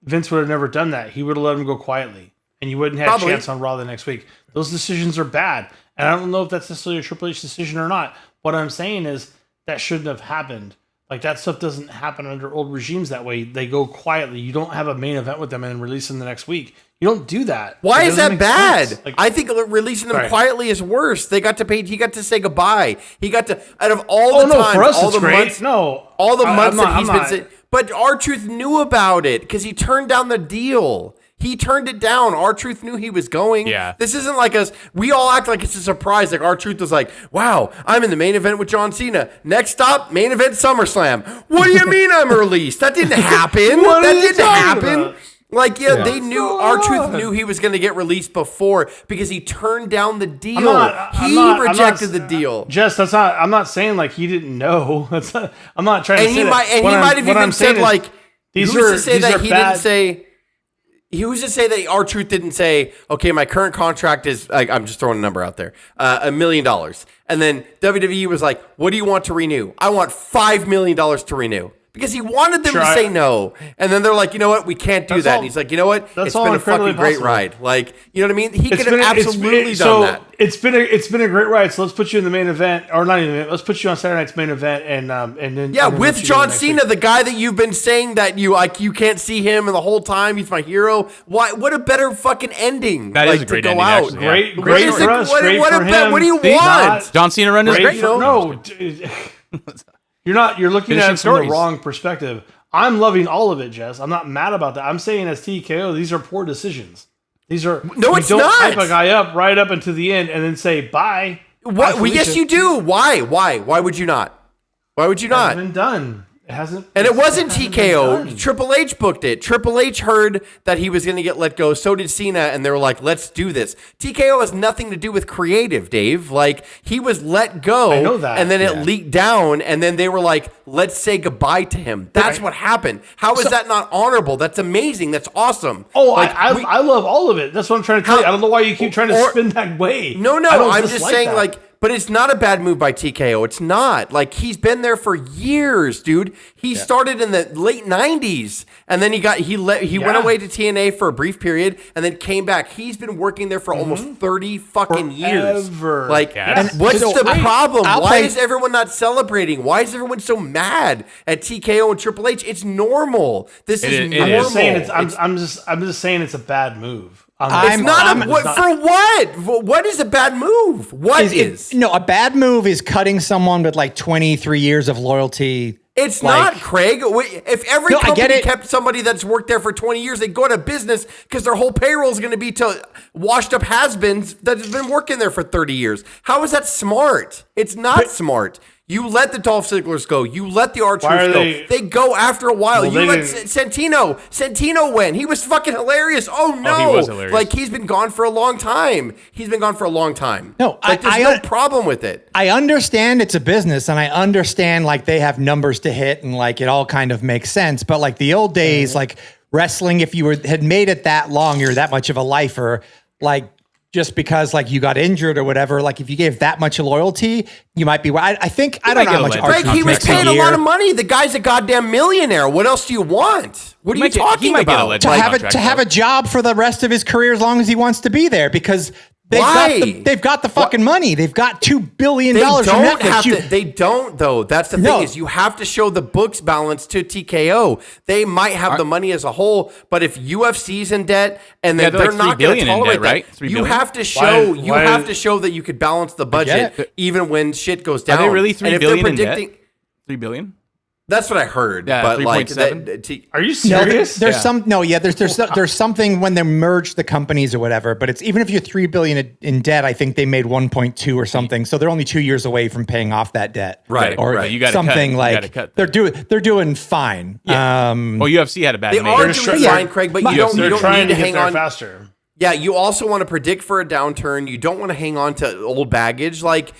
Speaker 4: Vince would have never done that. He would have let him go quietly, and you wouldn't have
Speaker 2: Probably.
Speaker 4: a chance on Raw the next week. Those decisions are bad, and I don't know if that's necessarily a Triple H decision or not. What I'm saying is that shouldn't have happened. Like, that stuff doesn't happen under old regimes that way. They go quietly. You don't have a main event with them and release them the next week. You don't do that.
Speaker 2: Why
Speaker 4: It
Speaker 2: is
Speaker 4: doesn't
Speaker 2: that
Speaker 4: make
Speaker 2: bad?
Speaker 4: sense. Like,
Speaker 2: I think releasing them
Speaker 4: Right.
Speaker 2: quietly is worse. They got to pay. He got to say goodbye. He got to, out of all the
Speaker 4: no,
Speaker 2: time,
Speaker 4: for us
Speaker 2: all
Speaker 4: it's
Speaker 2: the
Speaker 4: great.
Speaker 2: months,
Speaker 4: No,
Speaker 2: all the months that
Speaker 4: I'm
Speaker 2: he's
Speaker 4: not-
Speaker 2: been saying. But R-Truth knew about it because he turned down the deal. He turned it down. R-Truth knew he was going.
Speaker 1: Yeah.
Speaker 2: This isn't like us. We all act like it's a surprise. Like R-Truth was like, wow, I'm in the main event with John Cena. Next stop, main event SummerSlam. What do you mean I'm released? That didn't happen.
Speaker 4: What are
Speaker 2: That
Speaker 4: you
Speaker 2: didn't
Speaker 4: talking
Speaker 2: happen.
Speaker 4: about?
Speaker 2: Like, yeah, they
Speaker 4: What's
Speaker 2: knew,
Speaker 4: going
Speaker 2: R-Truth
Speaker 4: on?
Speaker 2: knew he was going to get released before because he turned down the deal.
Speaker 4: I'm
Speaker 2: Rejected
Speaker 4: not-
Speaker 2: the deal.
Speaker 4: Jess, that's not. I'm not saying like he didn't know. That's not, I'm not trying to
Speaker 2: And
Speaker 4: say
Speaker 2: he
Speaker 4: that.
Speaker 2: might, and
Speaker 4: What
Speaker 2: he
Speaker 4: I'm-
Speaker 2: might have
Speaker 4: what
Speaker 2: even
Speaker 4: I'm saying
Speaker 2: said
Speaker 4: is
Speaker 2: like,
Speaker 4: these
Speaker 2: who's
Speaker 4: are
Speaker 2: to say
Speaker 4: these
Speaker 2: that
Speaker 4: are
Speaker 2: he
Speaker 4: bad-
Speaker 2: didn't say? Who's to say that R-Truth didn't say, okay, my current contract is, like, I'm just throwing a number out there, $1 million. And then WWE was like, what do you want to renew? I want $5 million to renew. Because he wanted them
Speaker 4: Sure,
Speaker 2: to say no. And then they're like, you know what? We can't do
Speaker 4: That's
Speaker 2: that.
Speaker 4: all-
Speaker 2: And he's like, you know what?
Speaker 4: that's
Speaker 2: It's
Speaker 4: all
Speaker 2: been a
Speaker 4: incredibly
Speaker 2: fucking great
Speaker 4: possible.
Speaker 2: ride. Like, you know what I mean? He
Speaker 4: It's
Speaker 2: could have
Speaker 4: been- it's-
Speaker 2: absolutely done
Speaker 4: so
Speaker 2: that.
Speaker 4: It's been a great ride. So let's put you in the main event, or not even. Let's put you on Saturday night's main event, and then
Speaker 2: Yeah,
Speaker 4: and then
Speaker 2: with
Speaker 4: let you go
Speaker 2: John
Speaker 4: next
Speaker 2: Cena,
Speaker 4: week.
Speaker 2: the guy that you've been saying that you can't see him and the whole time he's my hero. Why? What a better fucking ending!
Speaker 1: That is a
Speaker 2: to
Speaker 1: great
Speaker 2: go
Speaker 1: ending,
Speaker 2: out.
Speaker 1: actually, yeah.
Speaker 4: Great,
Speaker 2: What
Speaker 4: great
Speaker 2: is
Speaker 4: for
Speaker 2: it-
Speaker 4: us.
Speaker 2: what-
Speaker 4: Great
Speaker 2: what
Speaker 4: for
Speaker 2: a-
Speaker 4: him.
Speaker 2: what do you
Speaker 4: See,
Speaker 2: want?
Speaker 1: John Cena run is
Speaker 4: Great,
Speaker 1: great.
Speaker 2: you know?
Speaker 4: no, you're looking at
Speaker 1: Finishing
Speaker 4: it from the
Speaker 1: stories.
Speaker 4: wrong perspective. I'm loving all of it, Jess. I'm not mad about that. I'm saying as TKO, these are poor decisions. These are
Speaker 2: No,
Speaker 4: you
Speaker 2: it's
Speaker 4: don't
Speaker 2: not.
Speaker 4: hype a guy up right up until the end and then say bye.
Speaker 2: What?
Speaker 4: Bye,
Speaker 2: Well, yes,
Speaker 4: Felicia.
Speaker 2: you do. Why? Why would you not? Why would you
Speaker 4: It
Speaker 2: not?
Speaker 4: hasn't been done. It hasn't.
Speaker 2: And it wasn't
Speaker 4: hasn't been
Speaker 2: TKO.
Speaker 4: done.
Speaker 2: Triple H booked it. Triple H heard that he was going to get let go. So did Cena. And they were like, let's do this. TKO has nothing to do with creative, Dave. Like, he was let go.
Speaker 4: I know that.
Speaker 2: And then it leaked down. And then they were like, let's say goodbye to him. That's what happened. How is that not honorable? That's amazing. That's awesome.
Speaker 4: Oh,
Speaker 2: Like,
Speaker 4: I love all of it. That's what I'm trying to tell you. I don't know why you keep trying to
Speaker 2: or-
Speaker 4: spin that way.
Speaker 2: No,
Speaker 4: I don't
Speaker 2: I'm just
Speaker 4: dislike
Speaker 2: saying,
Speaker 4: that.
Speaker 2: like, but it's not a bad move by TKO. It's not. Like, he's been there for years, dude. He started in the late 90s, and then he went away to TNA for a brief period, and then came back. He's been working there for almost 30 fucking years.
Speaker 4: Forever.
Speaker 2: Like,
Speaker 1: Yes.
Speaker 2: and what's
Speaker 3: So
Speaker 2: the problem?
Speaker 3: I'll
Speaker 2: Why
Speaker 3: play-
Speaker 2: is everyone not celebrating? Why is everyone so mad at TKO and Triple H? It's normal. This is
Speaker 1: is.
Speaker 2: normal.
Speaker 1: I'm
Speaker 4: just saying it's.
Speaker 2: It's-
Speaker 4: I'm just saying it's a bad move.
Speaker 2: it's not
Speaker 4: it's
Speaker 2: what
Speaker 4: not-
Speaker 2: for what? What is a bad move? What is?
Speaker 3: No, a bad move is cutting someone with like 23 years of loyalty.
Speaker 2: It's
Speaker 3: Like-
Speaker 2: not, Craig. If every
Speaker 3: No, I get
Speaker 2: company
Speaker 3: it.
Speaker 2: kept somebody that's worked there for 20 years, they go out of business because their whole payroll is going to be to washed up has-beens that have been working there for 30 years. How is that smart? It's not smart. You let the Dolph Ziggler's go. You let the
Speaker 4: Why
Speaker 2: R-Truth
Speaker 4: are
Speaker 2: go.
Speaker 4: they-
Speaker 2: They go after a while.
Speaker 4: Well,
Speaker 2: You
Speaker 4: they
Speaker 2: let
Speaker 4: didn't-
Speaker 2: Santino. Santino went. He was fucking hilarious. Oh, no.
Speaker 1: he was hilarious.
Speaker 2: Like, he's been gone for a long time. He's been gone for a long time.
Speaker 3: No,
Speaker 2: like, there's
Speaker 3: I-
Speaker 2: no problem with it.
Speaker 3: I understand it's a business and I understand like they have numbers to hit and like it all kind of makes sense. But like the old days, like wrestling, if you had made it that long, you're that much of a lifer, like just because like you got injured or whatever, like if you gave that much loyalty, you might be, I think, I don't
Speaker 1: might
Speaker 3: know how
Speaker 1: get a
Speaker 3: much
Speaker 1: leg.
Speaker 2: Greg,
Speaker 3: R-Truth
Speaker 2: he was
Speaker 3: makes a
Speaker 2: paid a lot
Speaker 3: year.
Speaker 2: of money. The guy's a goddamn millionaire. What else do you want? What are you
Speaker 1: might get- he
Speaker 2: talking
Speaker 1: might get a
Speaker 2: about?
Speaker 1: leg-
Speaker 3: to
Speaker 1: Right.
Speaker 3: have
Speaker 1: Contract,
Speaker 3: to have
Speaker 1: though.
Speaker 3: a job for the rest of his career as long as he wants to be there because They've got the fucking money. They've got $2 billion from Netflix.
Speaker 2: They don't though. That's the thing is you have to show the books balance to TKO. They might have the money as a whole, but if UFC's in debt and then they're not going to tolerate that, you have to show have to show that you could balance the budget even when shit goes down.
Speaker 1: Are they really $3 billion in debt? $3 billion?
Speaker 2: That's what I heard.
Speaker 1: Yeah,
Speaker 2: but
Speaker 1: 3.7.
Speaker 4: Are you serious?
Speaker 3: There's there's something when they merge the companies or whatever. But it's even if you're $3 billion in debt, I think they made 1.2 or something. So they're only 2 years away from paying off that debt.
Speaker 2: Right.
Speaker 3: Or
Speaker 2: right.
Speaker 1: You got
Speaker 3: something
Speaker 1: cut.
Speaker 3: like
Speaker 1: cut
Speaker 3: they're doing fine.
Speaker 1: Yeah. Well, UFC had a bad.
Speaker 2: They are doing fine, Craig, but you don't
Speaker 4: trying
Speaker 2: need
Speaker 4: to
Speaker 2: hang
Speaker 4: get there
Speaker 2: on
Speaker 4: faster.
Speaker 2: Yeah, you also want to predict for a downturn. You don't want to hang on to old baggage. Like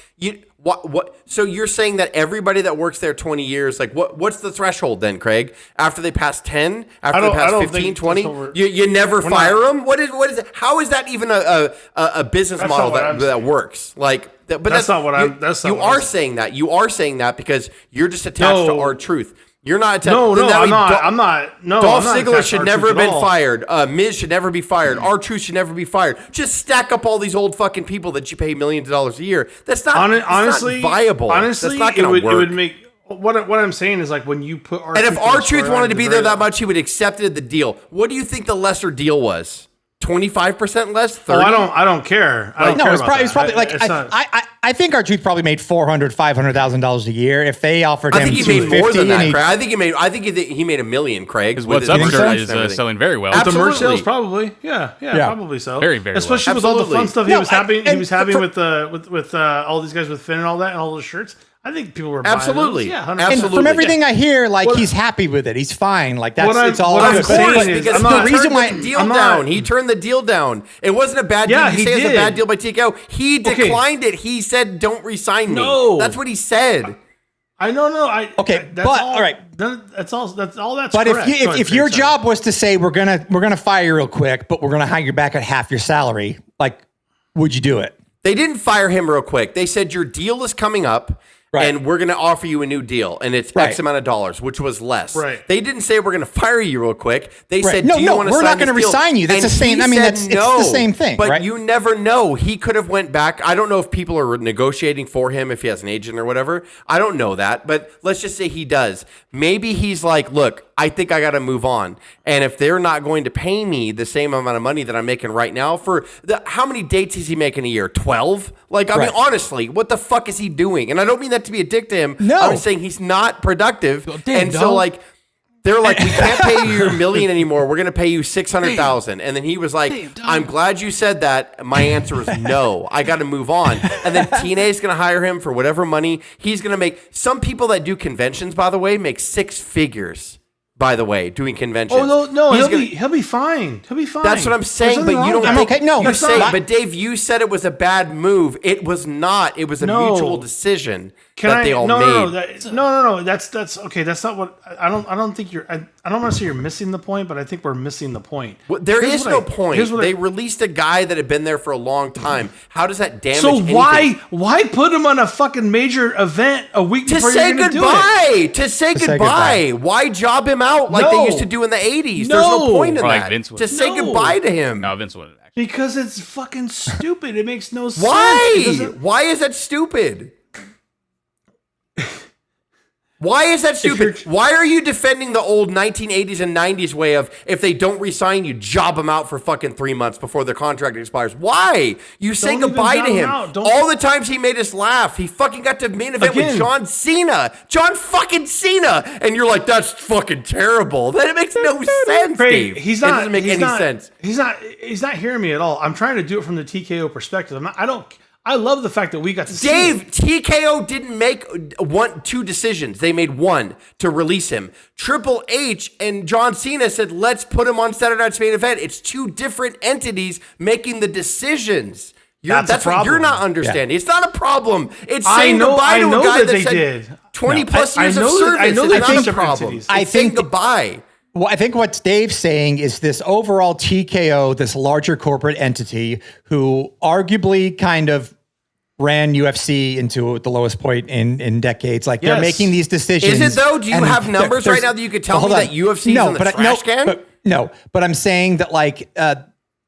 Speaker 2: what? So you're saying that everybody that works there 20 years, like what's the threshold then, Craig? After they pass 10, after they pass 15, 20, you never fire them? What is it? How is that even a business model that works? Like, but that's not what I'm. You are saying that. You are saying that because you're just attached to our truth. You're not attached.
Speaker 4: I'm not.
Speaker 2: Dolph Ziggler should never have been fired. Miz should never be fired. R-Truth should never be fired. Just stack up all these old fucking people that you pay millions of dollars a year. That's not honestly not viable.
Speaker 4: Honestly,
Speaker 2: that's not going to work.
Speaker 4: It would make what I'm saying is like when you put R-Truth.
Speaker 2: And if R-Truth wanted to be there that much, he would have accepted the deal. What do you think the lesser deal was? 25% less? 30?
Speaker 4: I don't care.
Speaker 3: It's probably like I think R-Truth probably made $400,000-$500,000 a year. If they offered him,
Speaker 2: I think he made more than that, Craig. I think he made $1 million, Craig.
Speaker 1: Because what's up is selling very well.
Speaker 2: Absolutely.
Speaker 4: The merch sales probably, yeah, probably so.
Speaker 1: Very, very
Speaker 4: especially
Speaker 1: well.
Speaker 4: with all the fun stuff he was having with all these guys with Finn and all that and all those shirts. I think people were buying
Speaker 2: absolutely,
Speaker 4: those. Yeah, 100%.
Speaker 3: And from everything I hear, like he's happy with it. He's fine. Like it's all good.
Speaker 2: Of course, because the reason why he turned the deal down. It wasn't a bad deal. You say it was a bad deal by TKO. He declined it. He said, "Don't resign me." No, that's what he said.
Speaker 4: I know.
Speaker 3: All right.
Speaker 4: That's all. That's correct.
Speaker 3: But if your job was to say we're gonna fire you real quick, but we're gonna hire you back at half your salary, like, would you do it?
Speaker 2: They didn't fire him real quick. They said your deal is coming up. Right. And we're going to offer you a new deal, and it's X amount of dollars, which was less.
Speaker 4: Right.
Speaker 2: They didn't say we're going to fire you real quick. They said,
Speaker 3: no,
Speaker 2: "Do you want to sign
Speaker 3: we're not going to resign you." That's the same. I mean, it's the same thing.
Speaker 2: But you never know. He could have went back. I don't know if people are negotiating for him, if he has an agent or whatever. I don't know that. But let's just say he does. Maybe he's like, "Look, I think I got to move on. And if they're not going to pay me the same amount of money that I'm making right now for how many dates is he making a year? 12? Like, I mean, honestly, what the fuck is he doing?" And I don't mean that to be a dick to him.
Speaker 3: No.
Speaker 2: I'm saying he's not productive. So like, they're like, "We can't pay you your $1 million anymore. We're going to pay you $600,000. And then he was like, "I'm glad you said that. My answer is no. I got to move on." And then TNA's going to hire him for whatever money he's going to make. Some people that do conventions, by the way, make 6 figures. By the way, doing conventions.
Speaker 4: Oh no, he'll be fine. He'll be fine.
Speaker 2: That's what I'm saying. But you don't.
Speaker 3: I'm okay. No,
Speaker 2: you're saying. But Dave, you said it was a bad move. It was not. It was a mutual decision they all made.
Speaker 4: No. That's okay. That's not what I don't think you're. I don't want to say you're missing the point, but I think we're missing the point.
Speaker 2: Well, there is no point. They released a guy that had been there for a long time. How does that damage?
Speaker 4: So
Speaker 2: anything?
Speaker 4: why put him on a fucking major event a week before you're going to do it?
Speaker 2: To say goodbye. Why job him out like they used to do in the 80s? There's no point in that. To say goodbye to him.
Speaker 1: No, Vince wouldn't actually.
Speaker 4: Because it's fucking stupid. It makes no sense.
Speaker 2: Why? Why is that stupid? Why is that stupid? Why are you defending the old 1980s and 90s way of if they don't resign you, job them out for fucking 3 months before their contract expires? Why? You say goodbye to him. All the times he made us laugh. He fucking got to main event with John Cena. John fucking Cena. And you're like, that's fucking terrible. That makes no sense, Dave. It doesn't make any sense.
Speaker 4: He's not hearing me at all. I'm trying to do it from the TKO perspective. I love the fact that we got to see
Speaker 2: Dave, TKO didn't make 2 decisions. They made one to release him. Triple H and John Cena said, "Let's put him on Saturday Night's Main Event." It's 2 different entities making the decisions. That's what you're not understanding. Yeah. It's not a problem. It's saying goodbye to a guy that said 20 plus years of service. It's not a problem. It's saying goodbye.
Speaker 3: Well, I think what Dave's saying is this overall TKO, this larger corporate entity who arguably kind of ran UFC into the lowest point in decades. Like they're making these decisions.
Speaker 2: Is it though? Do you have numbers right now that you could tell me that UFC is in the trash can?
Speaker 3: But I'm saying that like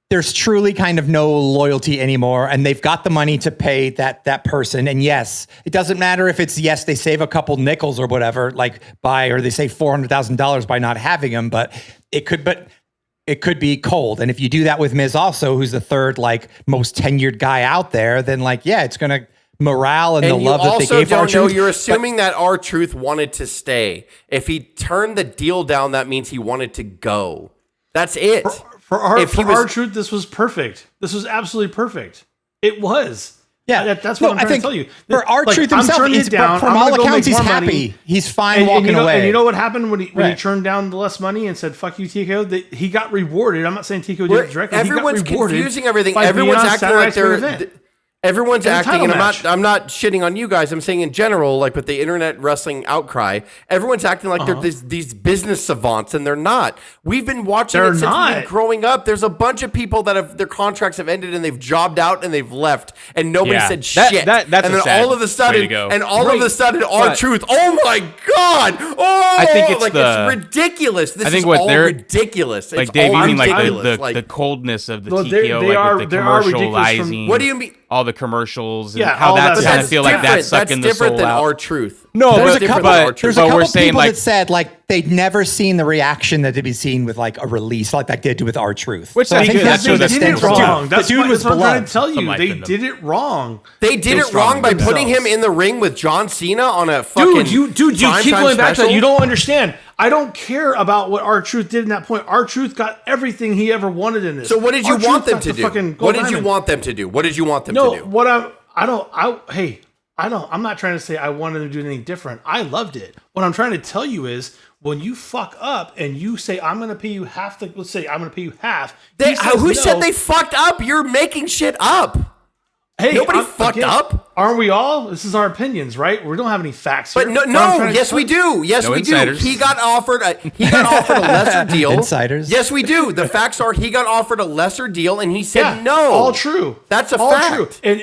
Speaker 3: there's truly kind of no loyalty anymore, and they've got the money to pay that person. And yes, it doesn't matter if it's they save a couple nickels or whatever, like or they save $400,000 by not having him, but it could be cold. And if you do that with Miz also, who's the third like most tenured guy out there, then it's gonna morale and the love that they gave R-Truth.
Speaker 2: You're assuming that R-Truth wanted to stay. If he turned the deal down, that means he wanted to go. That's it.
Speaker 4: For R-Truth, this was perfect. This was absolutely perfect. It was.
Speaker 3: Yeah,
Speaker 4: that's what I'm trying to tell you.
Speaker 3: For R-Truth himself, from all accounts, he's happy. Money. He's fine walking away.
Speaker 4: And you know what happened when he turned down the less money and said, fuck you, TKO? He got rewarded. I'm not saying TKO did it directly.
Speaker 2: Everyone's confusing everything. Everyone's acting like they're... Everyone's acting, and I'm not shitting on you guys. I'm saying in general, like with the internet wrestling outcry, everyone's acting like they're these business savants, and they're not. We've been watching it since we've been growing up. There's a bunch of people that their contracts have ended and they've jobbed out and they've left, and nobody said shit.
Speaker 1: That's
Speaker 2: and then all of a sudden, R-Truth. Oh my god! Oh,
Speaker 1: I think it's
Speaker 2: it's ridiculous. This is all ridiculous.
Speaker 1: Like Dave, you mean like the coldness of the TKO, like with the commercializing.
Speaker 2: What do you mean?
Speaker 1: All the commercials and how that's kind of feel like that's sucking the soul out.
Speaker 2: That's different than R-Truth.
Speaker 1: No,
Speaker 3: there's a couple
Speaker 1: people
Speaker 3: that said like they'd never seen the reaction that they'd be seen with like a release like that did with R-Truth.
Speaker 1: Which I think
Speaker 4: they did it wrong. That's what I'm trying to tell you. They did it wrong.
Speaker 2: They did it wrong by putting him in the ring with John Cena on a fucking
Speaker 4: dude, you keep going back to that. You don't understand. I don't care about what R-Truth did in that point. R-Truth got everything he ever wanted in this.
Speaker 2: So what did you want them to do? What did you want them to do? What did you want them to do?
Speaker 4: I'm not trying to say I wanted them to do anything different. I loved it. What I'm trying to tell you is when you fuck up and you say, I'm going to pay you half let's say I'm going to pay you half.
Speaker 2: Who said they fucked up? You're making shit up. Hey, nobody fucked up.
Speaker 4: Aren't we all? This is our opinions, right? We don't have any facts here.
Speaker 2: But yes, we do. Yes, we do. He got offered a lesser deal.
Speaker 3: Insiders.
Speaker 2: Yes, we do. The facts are he got offered a lesser deal and he said no.
Speaker 4: All true.
Speaker 2: That's a fact. True.
Speaker 4: And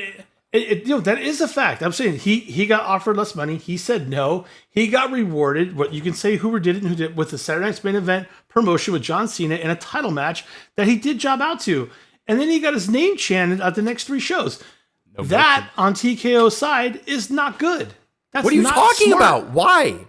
Speaker 4: that is a fact. I'm saying he got offered less money. He said no. He got rewarded. What you can say who did it and who did with the Saturday Night's Main Event promotion with John Cena in a title match that he did job out to. And then he got his name chanted at the next 3 shows. That on TKO's side is not good.
Speaker 2: What are you talking about? Why?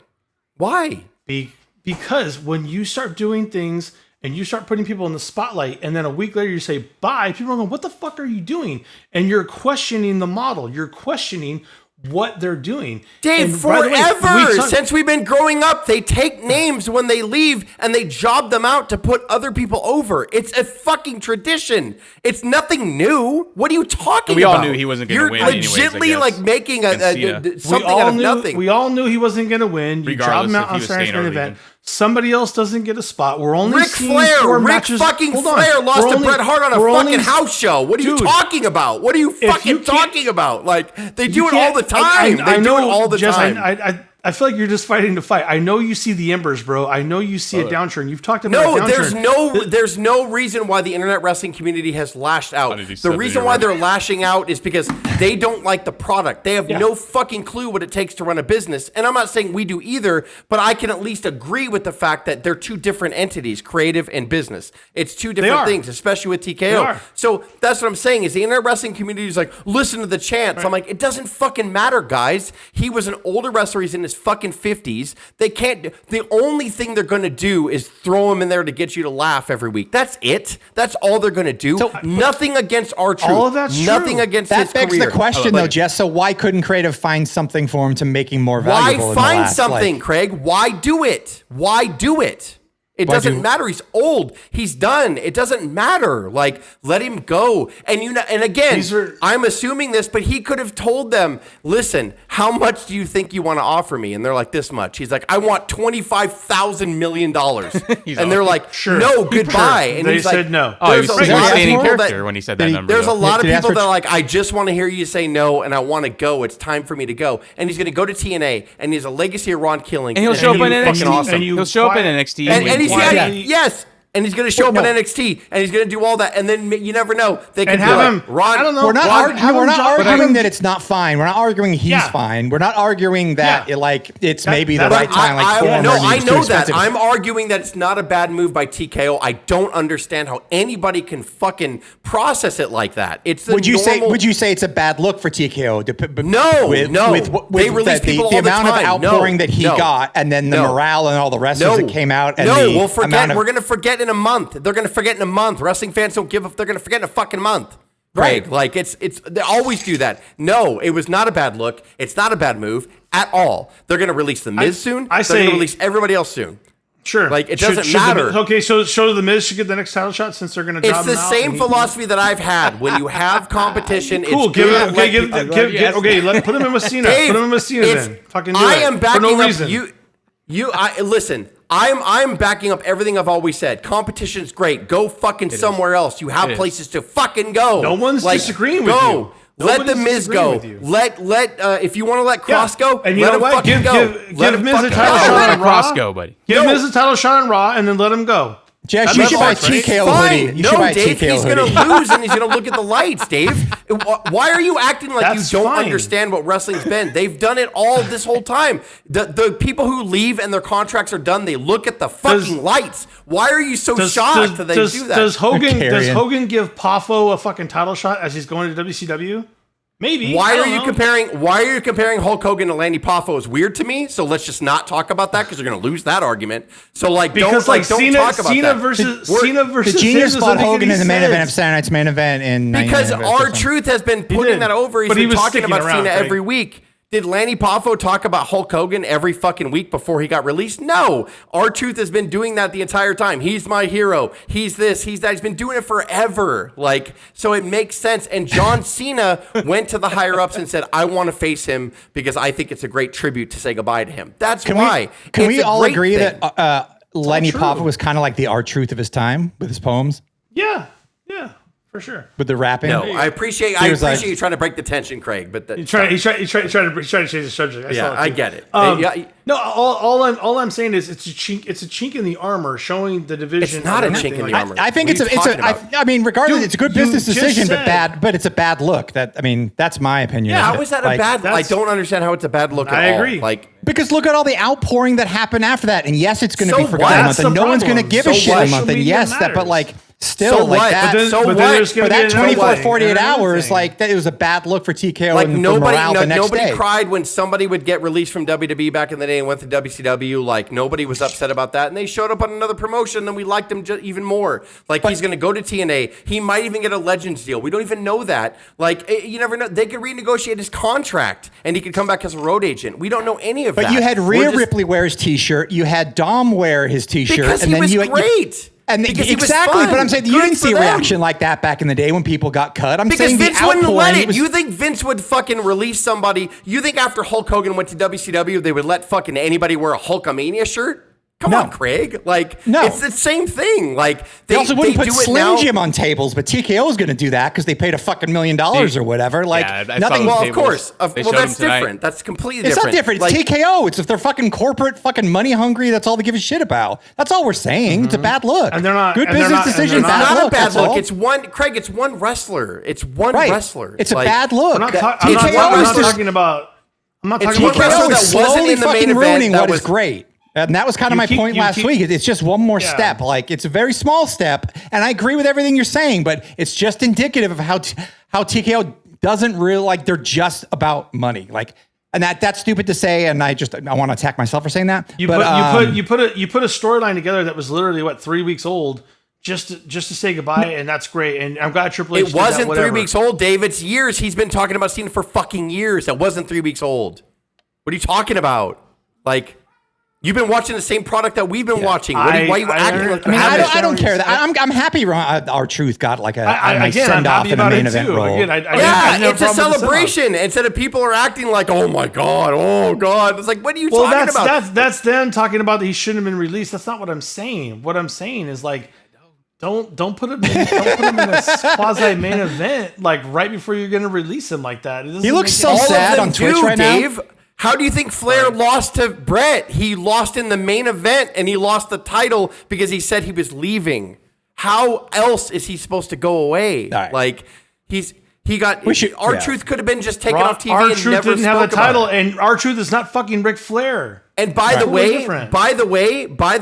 Speaker 4: Because when you start doing things and you start putting people in the spotlight and then a week later you say bye, people are going, what the fuck are you doing? And you're questioning the model. You're questioning what they're doing.
Speaker 2: Dave, forever since we've been growing up, they take names when they leave and they job them out to put other people over. It's a fucking tradition. It's nothing new. What are you talking about?
Speaker 1: We all knew he wasn't going to win.
Speaker 2: You're legitimately like making something out of nothing.
Speaker 4: We all knew he wasn't going to win. You job him out on Saturday's Main Event. Somebody else doesn't get a spot. We're only seeing 4 matches.
Speaker 2: Ric fucking Flair lost to Bret Hart on a fucking house show. What are you talking about? What are you fucking talking about? Like, they do it all the time. They do it all the time.
Speaker 4: I feel like you're just fighting to fight. I know you see the embers, bro. I know you see a downturn. You've talked about a downturn.
Speaker 2: There's no reason why the internet wrestling community has lashed out. The reason why they're lashing out is because they don't like the product. They have no fucking clue what it takes to run a business. And I'm not saying we do either, but I can at least agree with the fact that they're 2 different entities, creative and business. It's 2 different things, especially with TKO. So that's what I'm saying is the internet wrestling community is like, listen to the chants. Right. I'm like, it doesn't fucking matter, guys. He was an older wrestler. He's in his fucking 50s. They can't. The only thing they're going to do is throw him in there to get you to laugh every week. That's it. That's all they're going to do. So, nothing against R-Truth.
Speaker 4: All of that's
Speaker 2: nothing
Speaker 4: true.
Speaker 2: Against
Speaker 3: that
Speaker 2: his career.
Speaker 3: That begs the question, though, Jess. So why couldn't creative find something for him to make him more valuable?
Speaker 2: Why find something, Craig? Why do it? Why do it? It doesn't matter. He's old. He's done. It doesn't matter. Like, let him go. And and again, I'm assuming this, but he could have told them, listen, how much do you think you want to offer me? And they're like, this much. He's like, I want $25,000 million. And they're like, sure, no, goodbye.
Speaker 4: Sure.
Speaker 2: And
Speaker 4: they said no.
Speaker 1: Oh, he was standing character when he said that number.
Speaker 2: There's a lot of people that are like, I just want to hear you say no, and I want to go. It's time for me to go. And he's going to go to TNA, and he has a legacy of Ron Killing.
Speaker 1: And he'll show up in NXT. He'll show up in NXT.
Speaker 2: And yes, And he's going to show up in NXT, and he's going to do all that, and then you never know. They can
Speaker 4: have
Speaker 2: do
Speaker 4: him.
Speaker 2: Ron,
Speaker 4: I don't know.
Speaker 3: We're not arguing that it's not fine. We're not arguing he's
Speaker 4: Yeah.
Speaker 3: fine. We're not arguing that it's maybe the
Speaker 4: that's-
Speaker 3: right time.
Speaker 2: I know that. I'm arguing that it's not a bad move by TKO. I don't understand how anybody can fucking process it like that. It's the
Speaker 3: Would you say it's a bad look for TKO?
Speaker 2: No. They release
Speaker 3: the
Speaker 2: people all the
Speaker 3: amount of
Speaker 2: time.
Speaker 3: outpouring that he got, and then the morale and all the wrestlers that came out. And
Speaker 2: we'll forget. We're going to forget in a month. They're going to forget in a month. Wrestling fans don't give up. They're going to forget in a fucking month. Craig, like they always do that. No, it was not a bad look. It's not a bad move at all. They're going to release the Miz soon. They're going to release everybody else soon.
Speaker 4: Sure.
Speaker 2: Like it doesn't matter.
Speaker 4: So the Miz should get the next title shot since they're going to.
Speaker 2: It's the same philosophy that I've had. When you have competition,
Speaker 4: cool.
Speaker 2: Put him
Speaker 4: in with Cena.
Speaker 2: Dave,
Speaker 4: put him in with Cena. Then fucking do
Speaker 2: I
Speaker 4: it.
Speaker 2: am backing
Speaker 4: for no
Speaker 2: up
Speaker 4: reason.
Speaker 2: Listen. I'm backing up everything I've always said. Competition's great. Go fucking somewhere else. You have places to fucking go.
Speaker 4: No one's disagreeing with you.
Speaker 2: Let the Miz go. Let if you want to let Cross go,
Speaker 4: and you
Speaker 2: let
Speaker 4: know
Speaker 2: him
Speaker 4: what?
Speaker 2: fucking go.
Speaker 4: Give Miz a title
Speaker 1: Let
Speaker 4: shot on
Speaker 1: Cross
Speaker 4: Raw.
Speaker 1: go, buddy.
Speaker 4: Give Miz a title shot on Raw, and then let him go.
Speaker 3: Jess, you should buy a TKO hoodie.
Speaker 2: No, Dave, he's going to lose and he's going to look at the lights, Dave. Why are you acting like you don't understand what wrestling's been? They've done it all this whole time. The people who leave and their contracts are done, they look at the fucking lights. Why are you so shocked that they do that?
Speaker 4: Does Hogan give Poffo a fucking title shot as he's going to WCW? Maybe.
Speaker 2: Why are you comparing Hulk Hogan to Lanny Poffo? Is weird to me. So let's just not talk about that because you're going to lose that argument. So don't talk about
Speaker 4: Cena
Speaker 2: that.
Speaker 4: Versus
Speaker 3: the Genius fought Hogan in the main event of Saturday Night's Main Event in
Speaker 2: because R-Truth has been putting that over. He's been talking about Cena every week. Did Lanny Poffo talk about Hulk Hogan every fucking week before he got released? No. R-Truth has been doing that the entire time. He's my hero. He's this, he's that. He's been doing it forever. So it makes sense. And John Cena went to the higher ups and said, I want to face him because I think it's a great tribute to say goodbye to him. That's why.
Speaker 3: Can we all agree that Lanny Poffo was kind of like the R-Truth of his time with his poems?
Speaker 4: Yeah. For sure.
Speaker 3: With the rapping?
Speaker 2: No, I appreciate you trying to break the tension, Craig. But
Speaker 4: he's trying to change the subject.
Speaker 2: I get it.
Speaker 4: No, all I'm saying is it's a chink in the armor showing the division.
Speaker 2: It's not a chink in the armor.
Speaker 3: I think regardless, it's a good business decision, but it's a bad look. That's my opinion.
Speaker 2: Yeah, how is that a bad look? I don't understand how it's a bad look at all.
Speaker 4: I agree.
Speaker 3: Because look at all the outpouring that happened after that. And yes, it's going to be forgotten a month, and no one's going to give a shit a month. And yes, still,
Speaker 2: so
Speaker 3: like that. For that 24, 48 hours, that it was a bad look for TKO and for morale the next day.
Speaker 2: Nobody cried when somebody would get released from WWE back in the day and went to WCW. Nobody was upset about that. And they showed up on another promotion, and we liked them even more. He's going to go to TNA. He might even get a Legends deal. We don't even know that. You never know. They could renegotiate his contract, and he could come back as a road agent. We don't know any of that.
Speaker 3: But you had Rhea Ripley wear his T-shirt. You had Dom wear his T-shirt.
Speaker 2: Because he was great.
Speaker 3: Exactly, but I'm saying you didn't see a reaction like that back in the day when people got cut.
Speaker 2: Because Vince wouldn't let it. You think Vince would fucking release somebody? You think after Hulk Hogan went to WCW, they would let fucking anybody wear a Hulkamania shirt? Come on, Craig.
Speaker 3: No.
Speaker 2: It's the same thing.
Speaker 3: They also wouldn't put Slim Jim on tables, but TKO is going to do that because they paid a fucking $1 million or whatever. Nothing.
Speaker 2: Well, of course. That's different. That's completely
Speaker 3: different. It's not different. It's TKO. It's if they're fucking corporate, fucking money hungry. That's all they give a shit about. That's all we're saying. Mm-hmm. It's a bad look.
Speaker 4: And they're not
Speaker 3: good business decision.
Speaker 2: It's not a bad look. It's one. Craig. It's one wrestler. It's one wrestler.
Speaker 3: It's a bad look.
Speaker 4: I'm not talking about.
Speaker 3: TKO is slowly fucking ruining what is great. And that was kind of my point last week. It's just one more step. It's a very small step. And I agree with everything you're saying, but it's just indicative of how TKO doesn't really they're just about money. And that's stupid to say. And I want to attack myself for saying that.
Speaker 4: You put a storyline together that was literally 3 weeks old just to say goodbye. And that's great. And I'm glad Triple H
Speaker 2: did that. It wasn't 3 weeks old, Dave. It's years. He's been talking about Cena for fucking years. That wasn't 3 weeks old. What are you talking about? You've been watching the same product that we've been watching. Why are you acting like
Speaker 3: I don't care that. I'm happy R-Truth got a nice send-off in a main event role.
Speaker 2: It's a celebration. Instead of people are acting like, oh my God. It's what are you talking about?
Speaker 4: That's them talking about that he shouldn't have been released. That's not what I'm saying. What I'm saying is don't put him in a quasi main event right before you're going to release him like that.
Speaker 3: He looks so sad on Twitch right now.
Speaker 2: How do you think Flair lost to Brett? He lost in the main event, and he lost the title because he said he was leaving. How else is he supposed to go away?
Speaker 3: Right.
Speaker 2: Like, R-Truth could have been just taken off TV and
Speaker 4: R-Truth
Speaker 2: never
Speaker 4: didn't have a title,
Speaker 2: it.
Speaker 4: and R-Truth is not fucking Ric Flair.
Speaker 2: And by the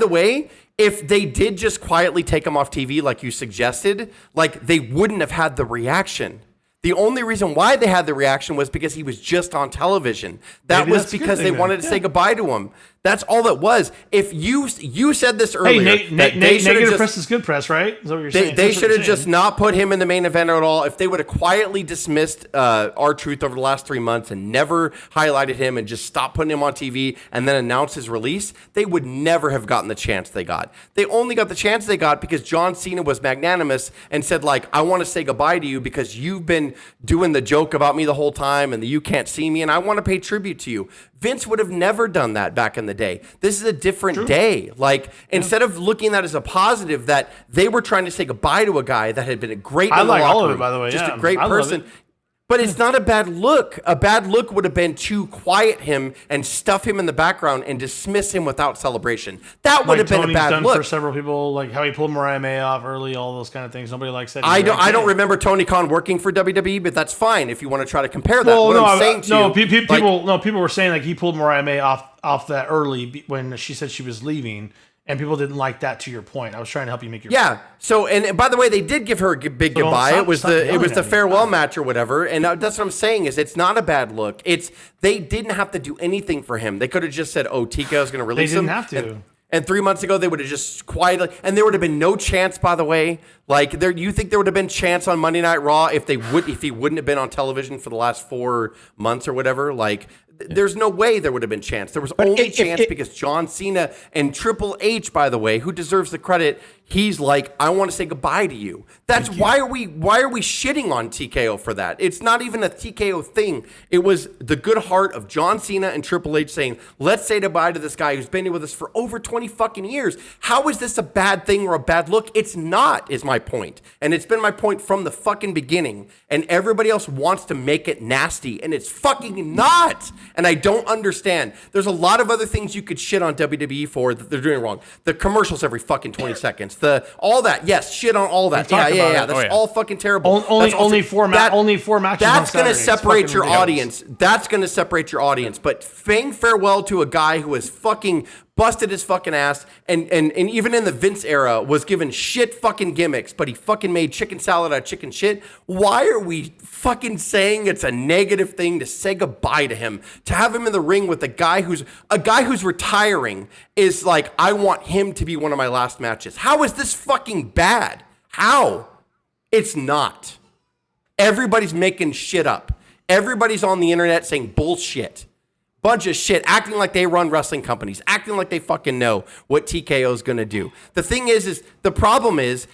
Speaker 2: way, if they did just quietly take him off TV like you suggested, like, they wouldn't have had the reaction. The only reason why they had the reaction was because he was just on television. That was because they wanted to say goodbye to him. That's all it was. If you said this earlier,
Speaker 4: negative press is good press, right? Is that what you're saying?
Speaker 2: They should have just not put him in the main event at all. If they would have quietly dismissed R-Truth over the last 3 months and never highlighted him and just stopped putting him on TV and then announced his release, they would never have gotten the chance they got. They only got the chance they got because John Cena was magnanimous and said, like, I want to say goodbye to you because you've been doing the joke about me the whole time and you can't see me and I want to pay tribute to you. Vince would have never done that back in the day. This is a different day. Like, instead of looking at that as a positive, that they were trying to say goodbye to a guy that had been a great in the
Speaker 4: like
Speaker 2: locker
Speaker 4: all of
Speaker 2: room,
Speaker 4: it, by the way.
Speaker 2: just a great person. But it's not a bad look. A bad look would have been to quiet him and stuff him in the background and dismiss him without celebration. That would have been a bad look.
Speaker 4: For several people, like how he pulled Mariah May off early, all those kind of things. Nobody likes that.
Speaker 2: I don't remember Tony Khan working for WWE, but that's fine if you want to try to compare that.
Speaker 4: People were saying like he pulled Mariah May off that early when she said she was leaving. And people didn't like that. To your point, I was trying to help you make your point.
Speaker 2: So, and by the way, they did give her a big goodbye. It was the farewell match or whatever. And that's what I'm saying is it's not a bad look. They didn't have to do anything for him. They could have just said, "Oh, TKO is going to release him."
Speaker 4: They didn't have to.
Speaker 2: And 3 months ago, they would have just quietly, and there would have been no chance. By the way, like you think there would have been chance on Monday Night Raw if he wouldn't have been on television for the last 4 months or whatever? Like, there's no way there would have been chance. There was only chance because John Cena and Triple H, by the way, who deserves the credit, he's like, I want to say goodbye to you. That's why are we shitting on TKO for that? It's not even a TKO thing. It was the good heart of John Cena and Triple H saying, let's say goodbye to this guy who's been here with us for over 20 fucking years. How is this a bad thing or a bad look? It's not, is my point. And it's been my point from the fucking beginning. And everybody else wants to make it nasty, and it's fucking not. And I don't understand. There's a lot of other things you could shit on WWE for that they're doing wrong. The commercials every fucking 20 seconds. All that. Yes, shit on all that. Yeah. That's all fucking terrible.
Speaker 4: Only four matches.
Speaker 2: That's going to separate your audience. That's going to separate your audience. But saying farewell to a guy who has fucking busted his fucking ass and even in the Vince era was given shit fucking gimmicks, but he fucking made chicken salad out of chicken shit. Why are we fucking saying it's a negative thing to say goodbye to him? To have him in the ring with a guy who's retiring is like, I want him to be one of my last matches. How is this fucking bad? How? It's not. Everybody's making shit up. Everybody's on the internet saying bullshit. Bunch of shit, acting like they run wrestling companies, acting like they fucking know what TKO is going to do. The thing is the problem is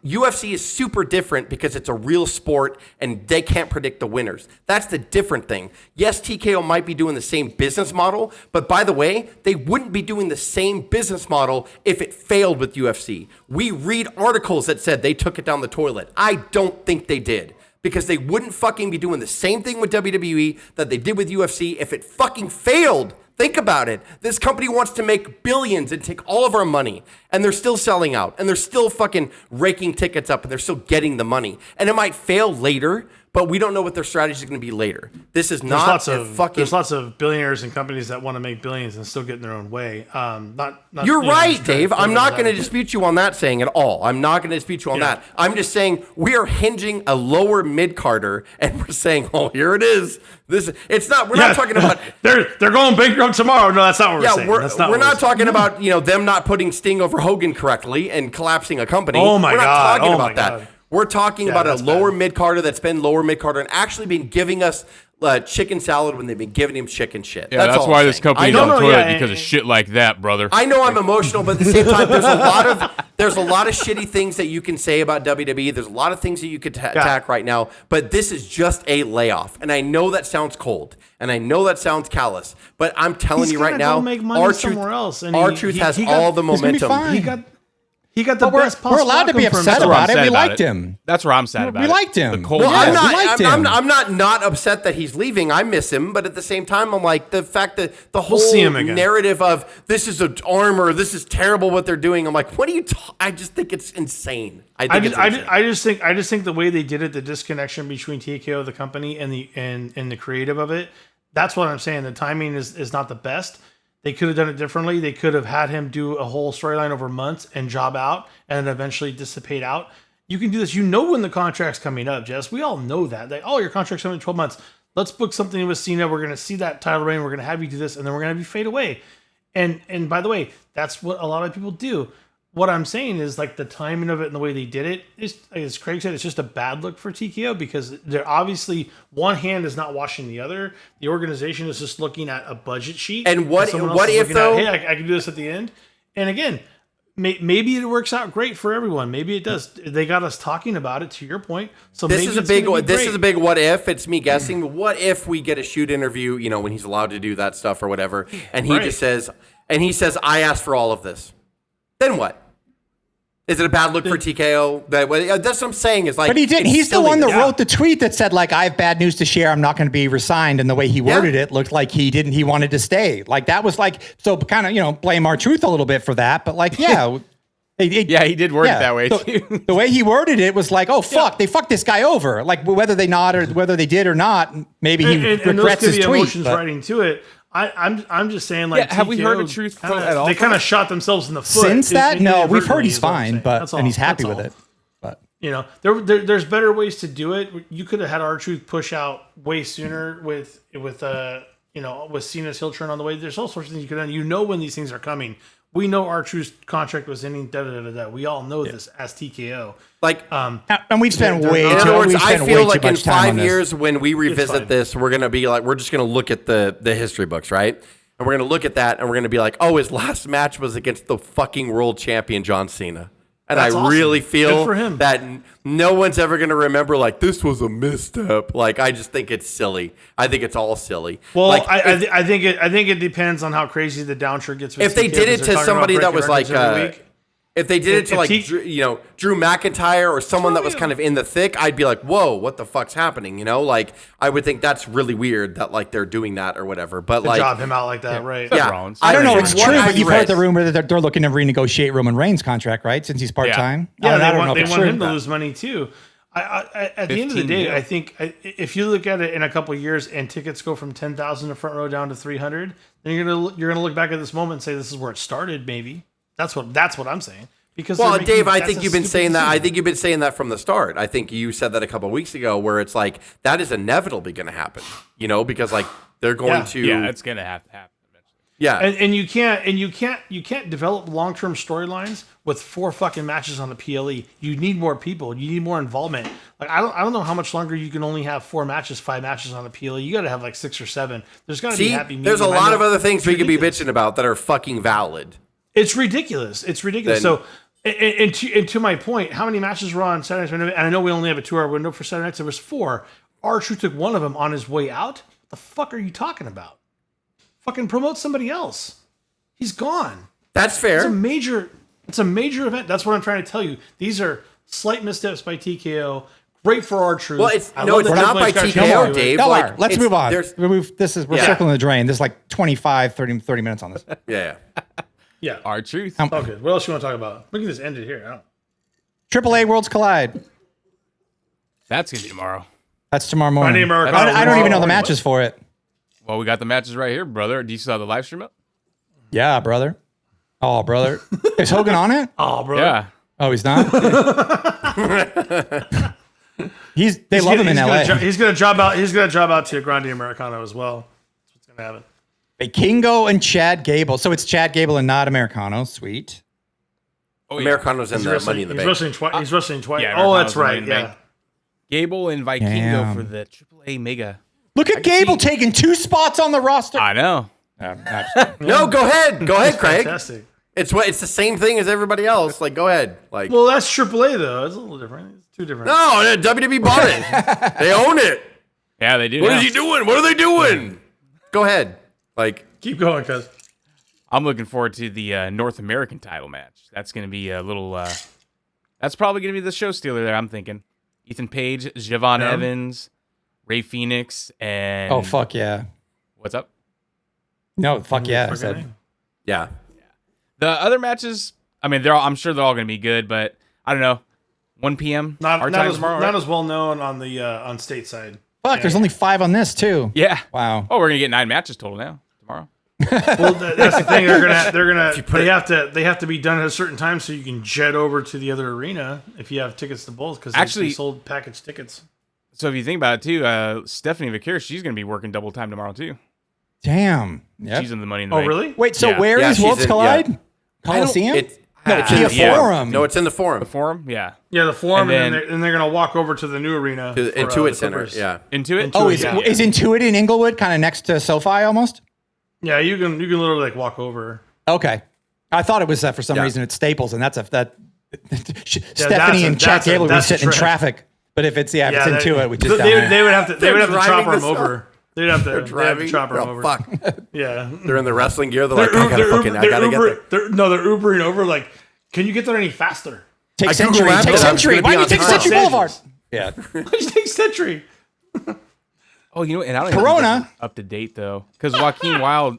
Speaker 2: UFC is super different because it's a real sport and they can't predict the winners. That's the different thing. Yes, TKO might be doing the same business model, but by the way, they wouldn't be doing the same business model if it failed with UFC. We read articles that said they took it down the toilet. I don't think they did. Because they wouldn't fucking be doing the same thing with WWE that they did with UFC if it fucking failed. Think about it. This company wants to make billions and take all of our money, and they're still selling out, and they're still fucking raking tickets up, and they're still getting the money. And it might fail later, but we don't know what their strategy is going to be later. This is not
Speaker 4: There's lots of billionaires and companies that want to make billions and still get in their own way.
Speaker 2: You're right, Dave. I'm not going to dispute you on that saying at all. I'm not going to dispute you on that. I'm just saying we are hinging a lower mid-carder, and we're saying, oh, here it is. It's not. We're not talking about
Speaker 4: they're going bankrupt tomorrow. No, that's not what we're saying.
Speaker 2: We're not talking about them not putting Sting over Hogan correctly and collapsing a company.
Speaker 4: Oh my God!
Speaker 2: We're not talking about
Speaker 4: that.
Speaker 2: God. We're talking about a lower mid-carder that's been lower mid-carder and actually been giving us chicken salad when they've been giving him chicken shit.
Speaker 1: Yeah, that's why this company's on the toilet because of shit like that, brother.
Speaker 2: I know I'm emotional, but at the same time, there's a lot of shitty things that you can say about WWE. There's a lot of things that you could attack right now, but this is just a layoff. And I know that sounds cold, and I know that sounds callous, but I'm telling you right now,
Speaker 4: R-Truth has
Speaker 2: all the momentum.
Speaker 4: He got the best possible.
Speaker 3: We're allowed to be
Speaker 4: outcome
Speaker 3: upset
Speaker 4: from
Speaker 3: about it.
Speaker 1: upset
Speaker 3: We
Speaker 1: about
Speaker 3: liked
Speaker 1: it.
Speaker 3: him.
Speaker 1: That's where I'm sad about it.
Speaker 3: We liked him.
Speaker 1: The cold.
Speaker 2: Well,
Speaker 3: Yeah,
Speaker 2: I'm
Speaker 3: we liked
Speaker 2: not.
Speaker 3: him.
Speaker 2: I'm not upset that he's leaving. I miss him, but at the same time, I'm like the fact that the whole
Speaker 4: see him again.
Speaker 2: narrative of this is an armor, this is terrible what they're doing. I'm like, what are you? I just think it's insane. I
Speaker 4: just think the way they did it, the disconnection between TKO, the company, and the creative of it. That's what I'm saying. The timing is not the best. They could have done it differently. They could have had him do a whole storyline over months and job out and then eventually dissipate out. You can do this. You know when the contract's coming up, Jess. We all know that. Your contract's coming in 12 months. Let's book something with Cena. We're going to see that title reign. We're going to have you do this, and then we're going to have you fade away. And by the way, that's what a lot of people do. What I'm saying is like the timing of it and the way they did it is, as Craig said, it's just a bad look for TKO because they're obviously one hand is not washing the other. The organization is just looking at a budget sheet.
Speaker 2: And what if though?
Speaker 4: Hey, I can do this at the end. And again, maybe it works out great for everyone. Maybe it does. They got us talking about it. To your point, so
Speaker 2: this
Speaker 4: maybe
Speaker 2: is a big. This is a big what if. It's me guessing. What if we get a shoot interview? You know, when he's allowed to do that stuff or whatever, and he just says, I asked for all of this. Then what? Is it a bad look for TKO? That's what I'm saying. Is like,
Speaker 3: but he didn't. He's the one that wrote the tweet that said like, "I have bad news to share. I'm not going to be resigned." And the way he worded it looked like he didn't. He wanted to stay. Like that was like so. Kind of blame R-Truth a little bit for that. But like yeah,
Speaker 1: he did word it that way too.
Speaker 3: The way he worded it was like, "Oh fuck, they fucked this guy over." Like whether they not or whether they did or not, maybe he regrets his tweet.
Speaker 4: Emotions writing to it. I'm just saying, like,
Speaker 1: have we heard a truth quote at all?
Speaker 4: They kind of shot themselves in the foot.
Speaker 3: Since that, no, we've heard he's fine, and he's happy with it. But
Speaker 4: there's better ways to do it. You could have had R-Truth push out way sooner with Cena's heel turn on the way. There's all sorts of things you could have done. You know when these things are coming. We know R-Truth's contract was ending. We all know this as TKO.
Speaker 2: Like,
Speaker 3: and we've spent way too.
Speaker 2: In other words, I feel like in 5
Speaker 3: years
Speaker 2: years when we revisit this, we're gonna be like, we're just gonna look at the history books, right? And we're gonna look at that, and we're gonna be like, oh, his last match was against the fucking world champion John Cena. And
Speaker 4: that's
Speaker 2: I really feel
Speaker 4: him.
Speaker 2: that no one's ever going to remember, like, this was a misstep. Like, I just think it's silly. I think it's all silly.
Speaker 4: Well,
Speaker 2: like,
Speaker 4: I think it depends on how crazy the downshirt gets. With
Speaker 2: if they did it to somebody that was like, if they did it to like, Drew McIntyre or someone that was kind of in the thick, I'd be like, whoa, what the fuck's happening? Like, I would think that's really weird that like they're doing that or whatever. But like,
Speaker 4: job him out like that, right?
Speaker 2: Yeah,
Speaker 3: I don't know. It's true, but you've heard the rumor that they're looking to renegotiate Roman Reigns' contract, right? Since he's part time.
Speaker 4: Yeah, they want him to lose money too. At the end of the day, I think if you look at it in a couple of years and tickets go from 10,000 to front row down to 300, then you're gonna look back at this moment and say this is where it started. Maybe that's what I'm saying. Because
Speaker 2: Dave, I think you've been saying that. I think you've been saying that from the start. I think you said that a couple of weeks ago, where it's like that is inevitably going to happen. Because like they're going to.
Speaker 1: Yeah, it's going to have to happen eventually.
Speaker 2: Yeah,
Speaker 4: and you can't develop long-term storylines with 4 fucking matches on the PLE. You need more people. You need more involvement. Like I don't know how much longer you can only have 4 matches, 5 matches on the PLE. You got to have like 6 or 7. There's got to be happy medium.
Speaker 2: There's a lot of other things we could be bitching about that are fucking valid.
Speaker 4: It's ridiculous. So. And to my point, how many matches were on Saturday night? And I know we only have a 2-hour window for Saturday nights. There was 4. R-Truth took one of them on his way out. What the fuck are you talking about? Fucking promote somebody else. He's gone.
Speaker 2: That's fair.
Speaker 4: It's a major event. That's what I'm trying to tell you. These are slight missteps by TKO. Great for R-Truth.
Speaker 2: Well, it's not by TKO, Dave.
Speaker 3: Let's move on. We're circling the drain. There's like 25, 30 minutes on this.
Speaker 2: Yeah.
Speaker 4: Yeah.
Speaker 1: R-Truth.
Speaker 4: Okay. What else you want to talk about? We can just end it here.
Speaker 3: AAA Worlds Collide.
Speaker 1: That's going to be tomorrow.
Speaker 3: That's tomorrow morning.
Speaker 4: I
Speaker 3: don't even know the matches for it.
Speaker 1: Well, we got the matches right here, brother. Do you still have the live stream up?
Speaker 3: Yeah, brother. Oh, brother. Is Hogan on it?
Speaker 4: Oh, brother.
Speaker 1: Yeah.
Speaker 3: Oh, he's not? They love him in LA.
Speaker 4: He's gonna job out to Grande Americano as well. That's what's gonna happen.
Speaker 3: Vikingo and Chad Gable. So it's Chad Gable and not Americano. Sweet.
Speaker 2: Oh, yeah. Americano's in the Money in the Bank.
Speaker 4: He's wrestling twice.
Speaker 1: Yeah,
Speaker 4: oh, that's right. Yeah.
Speaker 1: Gable and Vikingo for the AAA Mega.
Speaker 3: Look at Gable taking 2 spots on the roster.
Speaker 1: I know.
Speaker 2: No, go ahead. Go ahead, Craig.
Speaker 4: Fantastic.
Speaker 2: It's the same thing as everybody else. Like, go ahead. Like,
Speaker 4: well, that's AAA though. It's a little different. It's 2 different.
Speaker 2: No, WWE bought it. They own it.
Speaker 1: Yeah, they do.
Speaker 2: What is he doing? What are they doing? Go ahead. Like,
Speaker 4: keep going, cuz.
Speaker 1: I'm looking forward to the North American title match. That's going to be a little. That's probably going to be the show stealer there. I'm thinking Ethan Page, Javon Evans, Ray Phoenix, and
Speaker 3: Oh fuck yeah!
Speaker 1: What's up?
Speaker 3: No, fuck yeah! I said.
Speaker 2: Yeah.
Speaker 1: The other matches, I mean, I'm sure they're all going to be good, but I don't know. 1 p.m.
Speaker 4: Not
Speaker 1: time
Speaker 4: as
Speaker 1: tomorrow,
Speaker 4: not
Speaker 1: right?
Speaker 4: as well known on the on stateside.
Speaker 3: Fuck, there's only 5 on this too.
Speaker 1: Yeah.
Speaker 3: Wow.
Speaker 1: Oh, we're gonna get 9 matches total now tomorrow.
Speaker 4: Well, that's the thing. They have to be done at a certain time so you can jet over to the other arena if you have tickets to both because they sold package tickets.
Speaker 1: So if you think about it too, Stephanie Vakir, she's gonna be working double time tomorrow too.
Speaker 3: Damn. Yep.
Speaker 1: She's in the Money in the
Speaker 4: Oh,
Speaker 1: Bank.
Speaker 4: really?
Speaker 3: Wait, so
Speaker 1: Yeah.
Speaker 3: where is Worlds Collide? Coliseum?
Speaker 2: It's
Speaker 3: in
Speaker 2: in
Speaker 3: the Forum.
Speaker 2: No, it's in the Forum.
Speaker 1: The Forum, yeah.
Speaker 4: Yeah, the Forum,
Speaker 1: And
Speaker 4: and they're going to walk over to the new arena.
Speaker 2: To the
Speaker 4: for,
Speaker 2: Intuit
Speaker 4: the
Speaker 2: Center.
Speaker 4: Clippers.
Speaker 2: Yeah.
Speaker 1: Intuit.
Speaker 3: Oh, is
Speaker 4: yeah.
Speaker 3: Intuit in Inglewood, kind of next to SoFi almost?
Speaker 4: Yeah, you can literally like walk over.
Speaker 3: Okay. I thought it was for some
Speaker 2: Yeah.
Speaker 3: reason it's Staples, and that's Stephanie
Speaker 4: that's
Speaker 3: and Chad Gable would be
Speaker 4: that's a
Speaker 3: sitting in
Speaker 4: trek.
Speaker 3: traffic. But if it's Intuit, we just down
Speaker 4: they
Speaker 3: there.
Speaker 4: would have to
Speaker 2: They're
Speaker 4: chopper
Speaker 2: driving
Speaker 4: him
Speaker 2: this
Speaker 4: over. They'd have to chopper him
Speaker 2: Oh,
Speaker 4: over.
Speaker 2: fuck.
Speaker 4: Yeah.
Speaker 2: They're in the wrestling gear. They're like, I gotta get there.
Speaker 4: They're Ubering over. Like, can you get there any faster?
Speaker 3: Take
Speaker 2: I
Speaker 3: Century.
Speaker 2: Google Mapped
Speaker 3: Take
Speaker 2: it. I was
Speaker 3: Century.
Speaker 2: gonna
Speaker 3: Why
Speaker 2: be
Speaker 3: do you
Speaker 2: on
Speaker 3: take
Speaker 2: time.
Speaker 3: Century Boulevard? Yeah.
Speaker 4: Just take Century.
Speaker 1: Oh, you know, and I don't even
Speaker 3: Corona.
Speaker 1: think that's up to date though, because Joaquin Wild,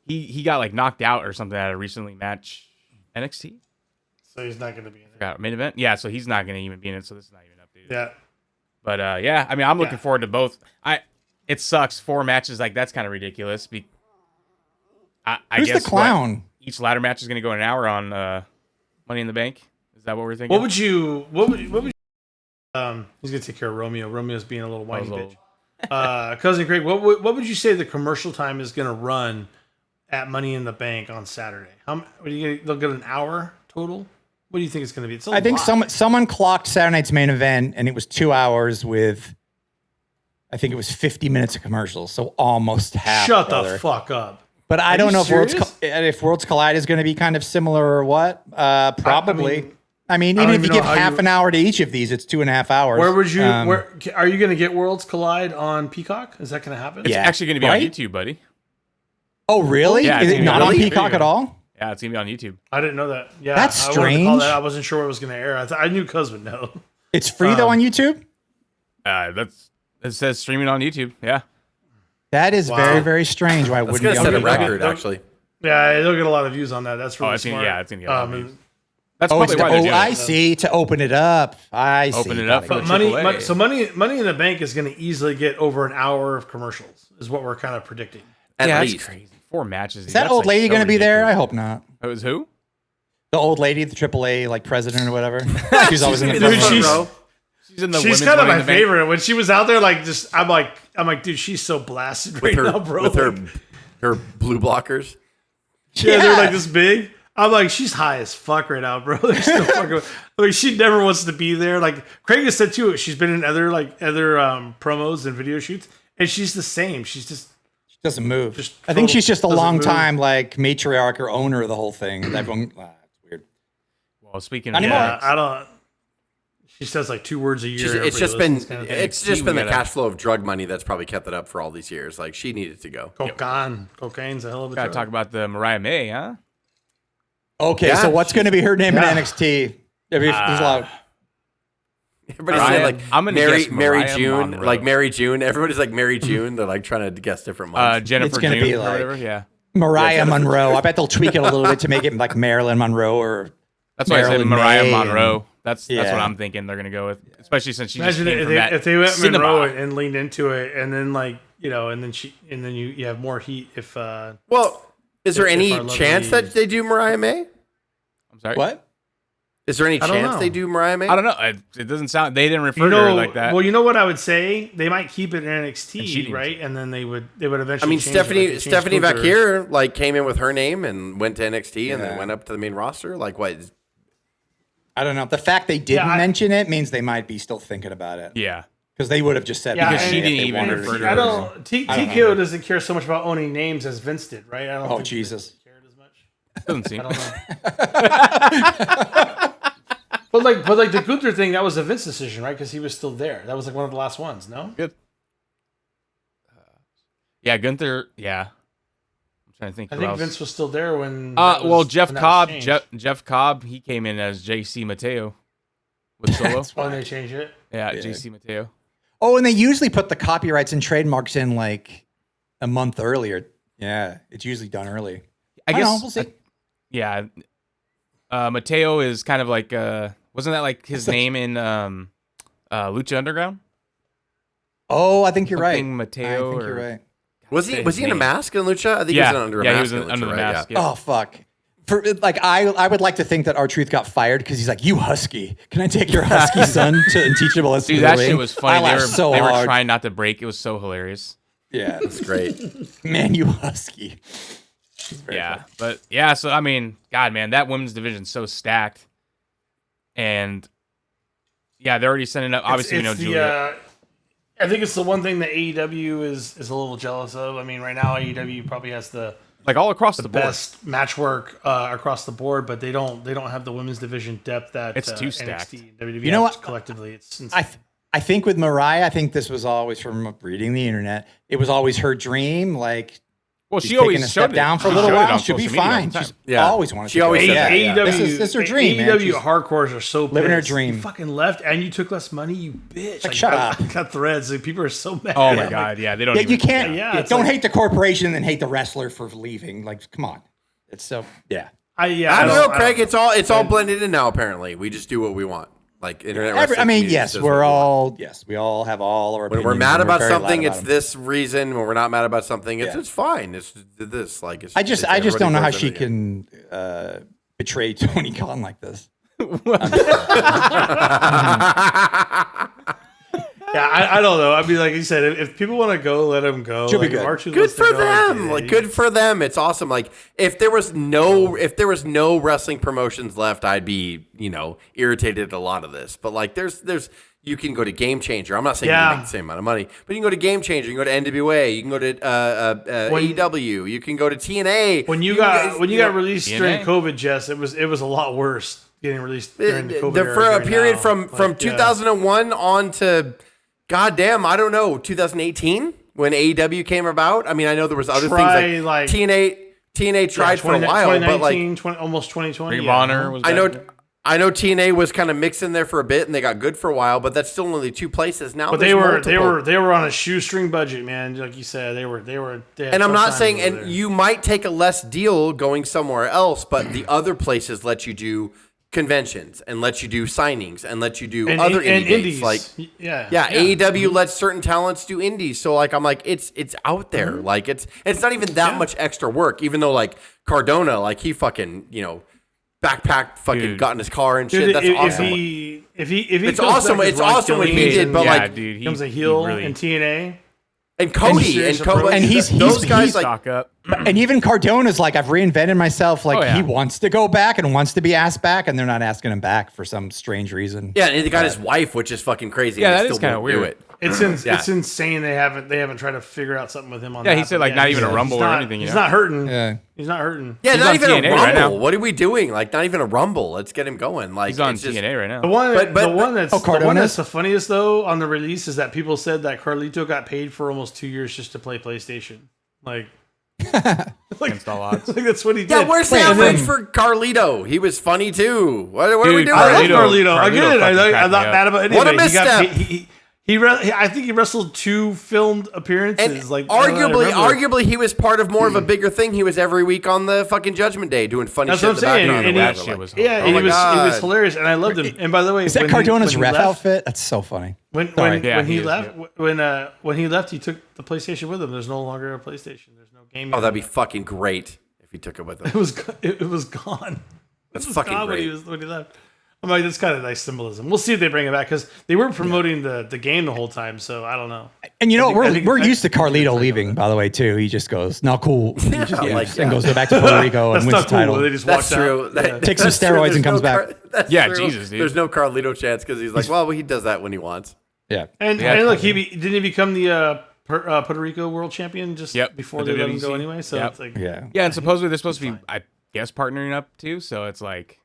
Speaker 1: he got like knocked out or something at a recently match NXT.
Speaker 4: So he's not going to be in there.
Speaker 1: Forgot, main event. Yeah, so he's not going to even be in it. So this is not even updated.
Speaker 4: Yeah.
Speaker 1: But yeah, I mean, I'm looking forward to both. It sucks 4 matches like that's kind of ridiculous. I
Speaker 3: Who's
Speaker 1: guess
Speaker 3: the clown?
Speaker 1: each ladder match is going to go an hour on Money in the Bank. Is that what we're thinking?
Speaker 4: What would you he's going to take care of Romeo. Romeo's being a little whiny bitch. Cousin Craig, what would you say the commercial time is going to run at Money in the Bank on Saturday? They'll get an hour total? What do you think it's going to be? It's
Speaker 3: I think someone clocked Saturday night's main event, and it was 2 hours with, I think it was 50 minutes of commercials, so almost half.
Speaker 4: Shut
Speaker 3: brother.
Speaker 4: the fuck up.
Speaker 3: But I
Speaker 4: Are
Speaker 3: don't
Speaker 4: you
Speaker 3: know
Speaker 4: serious?
Speaker 3: if Worlds Collide is going to be kind of similar or what. Probably. I mean,
Speaker 4: I
Speaker 3: even
Speaker 4: don't
Speaker 3: if you
Speaker 4: even
Speaker 3: give
Speaker 4: know how
Speaker 3: half
Speaker 4: you-
Speaker 3: an hour to each of these, it's 2.5 hours.
Speaker 4: Where would you? Where are you going to get Worlds Collide on Peacock? Is that going to happen?
Speaker 1: It's
Speaker 3: Yeah.
Speaker 1: actually going to be
Speaker 3: Right?
Speaker 1: on YouTube, buddy.
Speaker 3: Oh, really?
Speaker 1: Yeah,
Speaker 3: Is
Speaker 1: it's
Speaker 3: it
Speaker 1: gonna be
Speaker 3: not on
Speaker 1: really?
Speaker 3: Peacock at all?
Speaker 1: Yeah, it's going to be on YouTube.
Speaker 4: I didn't know that. Yeah,
Speaker 3: That's
Speaker 4: I wanted to call
Speaker 3: strange.
Speaker 4: that. I wasn't sure what was going to air. I knew Cuz would know.
Speaker 3: It's free though on YouTube.
Speaker 1: It says streaming on YouTube. Yeah.
Speaker 3: That is very, very strange. Why
Speaker 2: That's
Speaker 3: wouldn't
Speaker 2: going
Speaker 3: it
Speaker 2: to
Speaker 3: be
Speaker 2: set a
Speaker 3: on Peacock?
Speaker 2: record, actually.
Speaker 4: Yeah, they'll get a lot of views on that. That's really
Speaker 1: it's
Speaker 4: smart.
Speaker 1: it's going to get a lot of views. That's
Speaker 3: Oh, it's
Speaker 1: probably why they're doing
Speaker 3: I
Speaker 1: it.
Speaker 3: see. To open it up. I see.
Speaker 1: Open it up
Speaker 3: Got
Speaker 1: for
Speaker 3: it.
Speaker 1: the
Speaker 4: Money in the Bank is going to easily get over an hour of commercials. Is what we're kind of predicting.
Speaker 2: At
Speaker 1: Yeah,
Speaker 2: least.
Speaker 1: that's crazy. 4 matches.
Speaker 3: Is that old lady going to be there? I hope not.
Speaker 1: It was who?
Speaker 3: The old lady, the AAA like president or whatever. She's always in the
Speaker 4: Dude,
Speaker 3: front
Speaker 4: she's-
Speaker 3: row.
Speaker 1: She's in the
Speaker 4: She's
Speaker 1: women's
Speaker 4: kind of
Speaker 1: Money in
Speaker 4: my
Speaker 1: the Bank.
Speaker 4: favorite. When she was out there, like, just I'm like, dude, she's so blasted right now, bro.
Speaker 2: With
Speaker 4: Like,
Speaker 2: her blue blockers.
Speaker 4: yeah, they're like this big. I'm like, she's high as fuck right now, bro. They're still fucking, like, she never wants to be there. Like Craig has said too, she's been in other promos and video shoots, and she's the same. She's just
Speaker 3: Doesn't move.
Speaker 4: Just
Speaker 3: I think she's just a
Speaker 4: doesn't
Speaker 3: long
Speaker 4: move.
Speaker 3: time like matriarch or owner of the whole thing. Everyone, it's weird.
Speaker 1: Well, speaking
Speaker 3: Not
Speaker 1: of
Speaker 3: anymore.
Speaker 1: that,
Speaker 4: I don't. She says like 2 words a year.
Speaker 2: It's
Speaker 4: everybody
Speaker 2: just been
Speaker 4: listens kind of thing.
Speaker 2: it's just been the
Speaker 1: gotta-
Speaker 2: cash flow of drug money that's probably kept it up for all these years. Like she needed to go.
Speaker 4: Cocaine's a hell of a
Speaker 1: gotta
Speaker 4: drug.
Speaker 1: talk about the Mariah May, huh?
Speaker 3: Okay,
Speaker 2: Yeah,
Speaker 3: so what's going to be her name
Speaker 4: yeah.
Speaker 3: in NXT? There's a lot.
Speaker 2: Everybody's
Speaker 1: Mariah-
Speaker 2: saying like
Speaker 1: I'm gonna
Speaker 2: Mary
Speaker 1: guess
Speaker 2: Mary
Speaker 1: Mariah
Speaker 2: June,
Speaker 1: Monroe.
Speaker 2: like Mary June. Everybody's like Mary June. They're like trying to guess different months.
Speaker 1: Jennifer
Speaker 3: gonna
Speaker 1: June
Speaker 3: be
Speaker 1: or
Speaker 3: like-
Speaker 1: whatever. Yeah,
Speaker 3: Mariah Monroe. I bet they'll tweak it a little bit to make it like Marilyn Monroe or
Speaker 1: that's why I said
Speaker 3: Marilyn
Speaker 1: Mariah
Speaker 3: May
Speaker 1: Monroe. That's what
Speaker 3: Yeah.
Speaker 1: I'm thinking they're gonna go with, especially since she
Speaker 4: Imagine
Speaker 1: just came
Speaker 4: if
Speaker 1: from that
Speaker 4: they went
Speaker 1: cinema.
Speaker 4: Monroe and leaned into it, and then like and then you have more heat if.
Speaker 2: Well, is there
Speaker 4: if
Speaker 2: any
Speaker 4: our lovely-
Speaker 2: chance that they do Mariah May?
Speaker 1: I'm sorry.
Speaker 3: what?
Speaker 2: Is there any
Speaker 4: I don't
Speaker 2: chance
Speaker 4: know.
Speaker 2: they do Mariah May?
Speaker 1: I don't know. It doesn't sound. They didn't refer to her like that.
Speaker 4: Well, you know what I would say? They might keep it in
Speaker 1: And
Speaker 4: NXT,
Speaker 1: cheating.
Speaker 4: right? And then they would eventually.
Speaker 2: I mean,
Speaker 4: change it, like they changed
Speaker 2: Stephanie
Speaker 4: Gunther.
Speaker 2: Vakir like came in with her name and went to NXT and then
Speaker 3: Yeah.
Speaker 2: went up to the main roster. Like what?
Speaker 3: I don't know. The fact they didn't
Speaker 4: I-
Speaker 3: mention it means they might be still thinking about it.
Speaker 1: yeah.
Speaker 3: Because they would have just said
Speaker 4: Yeah,
Speaker 1: Because
Speaker 3: Mariah
Speaker 1: she
Speaker 3: if
Speaker 1: didn't
Speaker 3: they
Speaker 1: even
Speaker 3: wanted
Speaker 1: refer
Speaker 3: to.
Speaker 1: to her.
Speaker 4: I don't.
Speaker 3: don't
Speaker 4: TKO doesn't care so much about owning names as Vince did, right? I don't.
Speaker 3: Oh,
Speaker 4: think
Speaker 3: Jesus.
Speaker 4: Vince cared as much.
Speaker 1: Doesn't seem.
Speaker 4: I don't know. But like the Gunther thing, that was a Vince decision, right? Because he was still there. That was like one of the last ones. No.
Speaker 1: Good. Yeah, Gunther. Yeah. I'm trying to think.
Speaker 4: I
Speaker 1: who
Speaker 4: think
Speaker 1: else.
Speaker 4: Vince was still there when.
Speaker 1: Jeff
Speaker 4: when that was
Speaker 1: Cobb.
Speaker 4: changed.
Speaker 1: Jeff Cobb. He came in as JC Mateo with Solo.
Speaker 4: When they changed it.
Speaker 1: Yeah, JC Mateo.
Speaker 3: Oh, and they usually put the copyrights and trademarks in like a month earlier. Yeah, it's usually done early.
Speaker 1: I guess.
Speaker 3: don't know, we'll see.
Speaker 1: Yeah. Mateo is kind of like wasn't that like his name in Lucha Underground?
Speaker 3: Oh, I think you're right.
Speaker 1: Something Mateo
Speaker 3: I think you're
Speaker 1: or-
Speaker 3: right.
Speaker 2: Was he in a mask in Lucha? I think
Speaker 1: Yeah,
Speaker 2: he was under a
Speaker 1: yeah,
Speaker 2: mask.
Speaker 1: he was
Speaker 2: in Lucha,
Speaker 1: under the
Speaker 2: right?
Speaker 1: mask.
Speaker 2: Yeah.
Speaker 1: Yeah.
Speaker 3: Oh fuck. For like, I would like to think that R-Truth got fired because he's like, "You husky, can I take your husky son and teach him a lesson?"
Speaker 1: Dude,
Speaker 3: in the
Speaker 1: that shit
Speaker 3: ring?"
Speaker 1: was funny.
Speaker 3: I laughed so
Speaker 1: they were
Speaker 3: hard.
Speaker 1: trying not to break. It was so hilarious.
Speaker 3: Yeah,
Speaker 2: It's great.
Speaker 3: man, you husky.
Speaker 1: Yeah, but yeah. So I mean, God, man, that women's division's so stacked, and yeah, they're already sending up. Obviously,
Speaker 4: It's
Speaker 1: Julia.
Speaker 4: I think it's the one thing that AEW is a little jealous of. I mean, right now AEW probably has the
Speaker 1: Like all across the board.
Speaker 4: best match work across the board, but they don't have the women's division depth that
Speaker 1: It's too stacked.
Speaker 4: NXT and WWE
Speaker 3: You know
Speaker 4: have
Speaker 3: what?
Speaker 4: collectively. It's
Speaker 3: I think with Mariah, I think this was always from reading the internet. It was always her dream. Like,
Speaker 1: Well,
Speaker 3: she's
Speaker 1: she
Speaker 3: taking
Speaker 1: always
Speaker 3: a step
Speaker 1: showed it.
Speaker 3: down for a
Speaker 1: She
Speaker 3: little
Speaker 1: showed it
Speaker 3: while.
Speaker 1: on
Speaker 3: She'll be
Speaker 1: social media all
Speaker 3: fine.
Speaker 1: the time.
Speaker 3: She's
Speaker 2: Yeah.
Speaker 3: always wanted
Speaker 2: She
Speaker 3: to
Speaker 2: always
Speaker 3: go.
Speaker 2: said
Speaker 3: Yeah,
Speaker 2: that,
Speaker 3: yeah.
Speaker 2: yeah.
Speaker 3: This is her dream, man.
Speaker 4: AEW
Speaker 3: She's
Speaker 4: hardcores are so
Speaker 3: living her
Speaker 4: pissed.
Speaker 3: dream.
Speaker 4: You fucking left and you took less money, you bitch.
Speaker 3: Like, shut up.
Speaker 4: I got threads. Like, people are so mad.
Speaker 1: Oh my
Speaker 4: Like,
Speaker 1: God, yeah, they don't.
Speaker 3: Yeah,
Speaker 1: even,
Speaker 3: you can't.
Speaker 4: Yeah,
Speaker 3: Yeah,
Speaker 4: it's
Speaker 3: don't
Speaker 4: like-
Speaker 3: hate the corporation and then hate the wrestler for leaving. Like, come on. It's so yeah.
Speaker 2: I don't know, Craig. It's all blended in now. Apparently, we just do what we want. Like internet. wrestling
Speaker 3: I mean,
Speaker 2: community
Speaker 3: yes,
Speaker 2: does
Speaker 3: we're
Speaker 2: what we want.
Speaker 3: all yes, we all have all our.
Speaker 2: When we're
Speaker 3: opinions,
Speaker 2: mad
Speaker 3: and
Speaker 2: about
Speaker 3: very loud
Speaker 2: something,
Speaker 3: about
Speaker 2: it's
Speaker 3: them.
Speaker 2: this reason. When we're not mad about something, it's
Speaker 3: Yeah.
Speaker 2: it's fine. It's this. Like it's,
Speaker 3: I just
Speaker 2: it's
Speaker 3: don't know how
Speaker 2: everybody
Speaker 3: she
Speaker 2: does everything.
Speaker 3: can betray Tony Khan like this.
Speaker 4: Yeah, I don't know. I mean, like you said, if people want to go, let them go.
Speaker 3: She'll be
Speaker 4: Like, if
Speaker 3: good.
Speaker 4: R-Truth
Speaker 2: Good
Speaker 4: wants to
Speaker 2: for
Speaker 4: go,
Speaker 2: them.
Speaker 4: yeah,
Speaker 2: Like good for them. It's awesome. Like if there was no wrestling promotions left, I'd be irritated at a lot of this. But like there's you can go to Game Changer. I'm not saying you
Speaker 4: Yeah.
Speaker 2: can make the same amount of money, but you can go to Game Changer. You can go to NWA. You can go to AEW. You can go to TNA.
Speaker 4: When you got released during COVID, Jess, it was a lot worse getting released during the COVID era
Speaker 2: for a
Speaker 4: during
Speaker 2: period
Speaker 4: now.
Speaker 2: from
Speaker 4: Like,
Speaker 2: 2001 on to goddamn, I don't know, 2018 when AEW came about. I mean, I know there was other
Speaker 4: Try,
Speaker 2: things
Speaker 4: like-
Speaker 2: TNA tried for a while, but like
Speaker 4: almost 2020.
Speaker 1: Ring of
Speaker 4: yeah.
Speaker 1: Honor was.
Speaker 2: I know
Speaker 1: back there.
Speaker 2: I know TNA was kind of mixed in there for a bit, and they got good for a while. But that's still only two places now.
Speaker 4: But
Speaker 2: there's multiple.
Speaker 4: they were on a shoestring budget, man. Like you said, they had
Speaker 2: And I'm
Speaker 4: tough
Speaker 2: not
Speaker 4: times
Speaker 2: saying,
Speaker 4: over
Speaker 2: and
Speaker 4: there.
Speaker 2: you might take a less deal going somewhere else, but the other places let you do conventions and let you do signings and let you do
Speaker 4: and,
Speaker 2: other
Speaker 4: and
Speaker 2: indie
Speaker 4: indies,
Speaker 2: dates. Like
Speaker 4: yeah,
Speaker 2: AEW lets certain talents do indies. So like I'm like it's out there.
Speaker 4: Mm-hmm.
Speaker 2: Like it's not even that much extra work. Even though like Cardona, like he fucking backpacked, fucking
Speaker 1: Dude.
Speaker 2: got in his car and shit.
Speaker 4: Dude,
Speaker 2: That's
Speaker 4: if
Speaker 2: awesome.
Speaker 4: If he
Speaker 2: It's
Speaker 4: comes
Speaker 2: awesome.
Speaker 4: back as
Speaker 2: It's
Speaker 4: Ron
Speaker 2: awesome what he
Speaker 4: Killings
Speaker 2: did, but
Speaker 1: yeah,
Speaker 2: like
Speaker 1: dude, he
Speaker 4: becomes a heel
Speaker 1: really
Speaker 4: in TNA.
Speaker 2: and Cody
Speaker 4: serious
Speaker 2: and Cody
Speaker 4: approach.
Speaker 3: And he's-
Speaker 2: those guys
Speaker 3: he's-
Speaker 2: like
Speaker 1: stock up.
Speaker 3: And even Cardona's like, I've reinvented myself. Like
Speaker 1: Oh, yeah.
Speaker 3: he wants to go back and wants to be asked back, and they're not asking him back for some strange reason.
Speaker 2: yeah, and he got his wife, which is fucking crazy.
Speaker 1: Yeah,
Speaker 2: and
Speaker 1: that
Speaker 2: they
Speaker 1: is
Speaker 2: still
Speaker 1: kinda
Speaker 2: won't do
Speaker 1: weird.
Speaker 2: it.
Speaker 4: It's insane. They haven't tried to figure out something with him on.
Speaker 1: Yeah,
Speaker 4: that,
Speaker 1: he said
Speaker 4: but
Speaker 1: like not even a
Speaker 4: he's
Speaker 1: rumble or
Speaker 4: not-
Speaker 1: anything.
Speaker 4: He's not hurting.
Speaker 3: Yeah.
Speaker 4: He's not hurting.
Speaker 2: Yeah,
Speaker 1: He's
Speaker 2: not
Speaker 1: on
Speaker 2: even a
Speaker 1: TNA right now.
Speaker 2: rumble. What are we doing? Like, not even a rumble. Let's get him going. Like,
Speaker 1: He's on
Speaker 2: it's just-
Speaker 1: TNA right now.
Speaker 4: The one,
Speaker 2: But-
Speaker 4: the one that's the one
Speaker 3: Cardona?
Speaker 4: that's the funniest though on the release is that people said that Carlito got paid for almost 2 years just to play PlayStation. Like,
Speaker 1: Against all odds.
Speaker 4: like that's what he did.
Speaker 2: Yeah, where's the
Speaker 3: Wait,
Speaker 2: average for Carlito? He was funny too. What are we
Speaker 1: Dude,
Speaker 2: doing?
Speaker 4: I love
Speaker 1: Carlito-
Speaker 4: Carlito. I get
Speaker 1: Carlito
Speaker 4: it.
Speaker 1: fucking cracked
Speaker 4: I'm not
Speaker 1: me up.
Speaker 4: mad about any
Speaker 2: What
Speaker 4: of
Speaker 2: a
Speaker 4: it. He got
Speaker 2: misstep.
Speaker 4: paid- I think he wrestled 2 filmed appearances.
Speaker 2: And
Speaker 4: like I remember.
Speaker 2: arguably, he was part of more of a bigger thing. He was every week on the fucking Judgment Day doing funny
Speaker 4: That's
Speaker 2: shit
Speaker 4: what I'm
Speaker 2: in the
Speaker 4: saying.
Speaker 2: background.
Speaker 4: And
Speaker 2: or
Speaker 1: that
Speaker 2: whatever.
Speaker 1: shit
Speaker 2: Like,
Speaker 1: was
Speaker 4: Yeah,
Speaker 1: hilarious.
Speaker 4: and
Speaker 2: Oh
Speaker 4: he was
Speaker 2: God.
Speaker 4: hilarious, and I loved him. And by the way,
Speaker 3: Is that
Speaker 4: when he
Speaker 3: Cardona's ref
Speaker 4: left-
Speaker 3: outfit? That's so funny.
Speaker 4: When
Speaker 3: Sorry.
Speaker 4: when,
Speaker 1: Yeah,
Speaker 4: when
Speaker 1: he
Speaker 4: he
Speaker 1: is,
Speaker 4: left when he left, he took the PlayStation with him. There's no longer a PlayStation. There's no game.
Speaker 2: Oh, that'd be fucking great if he took it with
Speaker 4: It
Speaker 2: him.
Speaker 4: was it was gone.
Speaker 2: That's
Speaker 4: It was
Speaker 2: fucking
Speaker 4: gone
Speaker 2: great.
Speaker 4: when he left. I'm like, that's kind of nice symbolism. We'll see if they bring it back because they were promoting the game the whole time. So I don't know.
Speaker 3: And you know,
Speaker 4: I think-
Speaker 3: we're
Speaker 4: I
Speaker 3: used to
Speaker 4: think it's
Speaker 3: Carlito
Speaker 4: like
Speaker 3: leaving, by the way, too. He just goes, "No, cool," He just
Speaker 2: Yeah, like,
Speaker 3: and
Speaker 2: yeah.
Speaker 3: goes back to Puerto Rico
Speaker 4: That's
Speaker 3: and wins
Speaker 4: not
Speaker 3: the title.
Speaker 4: cool. They just
Speaker 2: That's
Speaker 4: walked
Speaker 2: true.
Speaker 4: out.
Speaker 2: That-
Speaker 3: Takes some
Speaker 2: that's true.
Speaker 3: steroids
Speaker 2: There's
Speaker 3: and comes
Speaker 2: no
Speaker 3: back.
Speaker 2: That's
Speaker 1: Yeah,
Speaker 2: true.
Speaker 1: Jesus, dude.
Speaker 2: There's no Carlito chance because he's like, well, he does that when he wants.
Speaker 3: Yeah,
Speaker 4: And
Speaker 1: Yeah,
Speaker 4: look, didn't he become the Puerto Rico world champion just
Speaker 1: Yep,
Speaker 4: before
Speaker 1: the
Speaker 4: they let him go
Speaker 1: WWC.
Speaker 4: anyway? So
Speaker 1: Yep.
Speaker 4: it's like,
Speaker 3: yeah.
Speaker 1: Yeah, and supposedly they're supposed to be, I guess, partnering up too. So it's like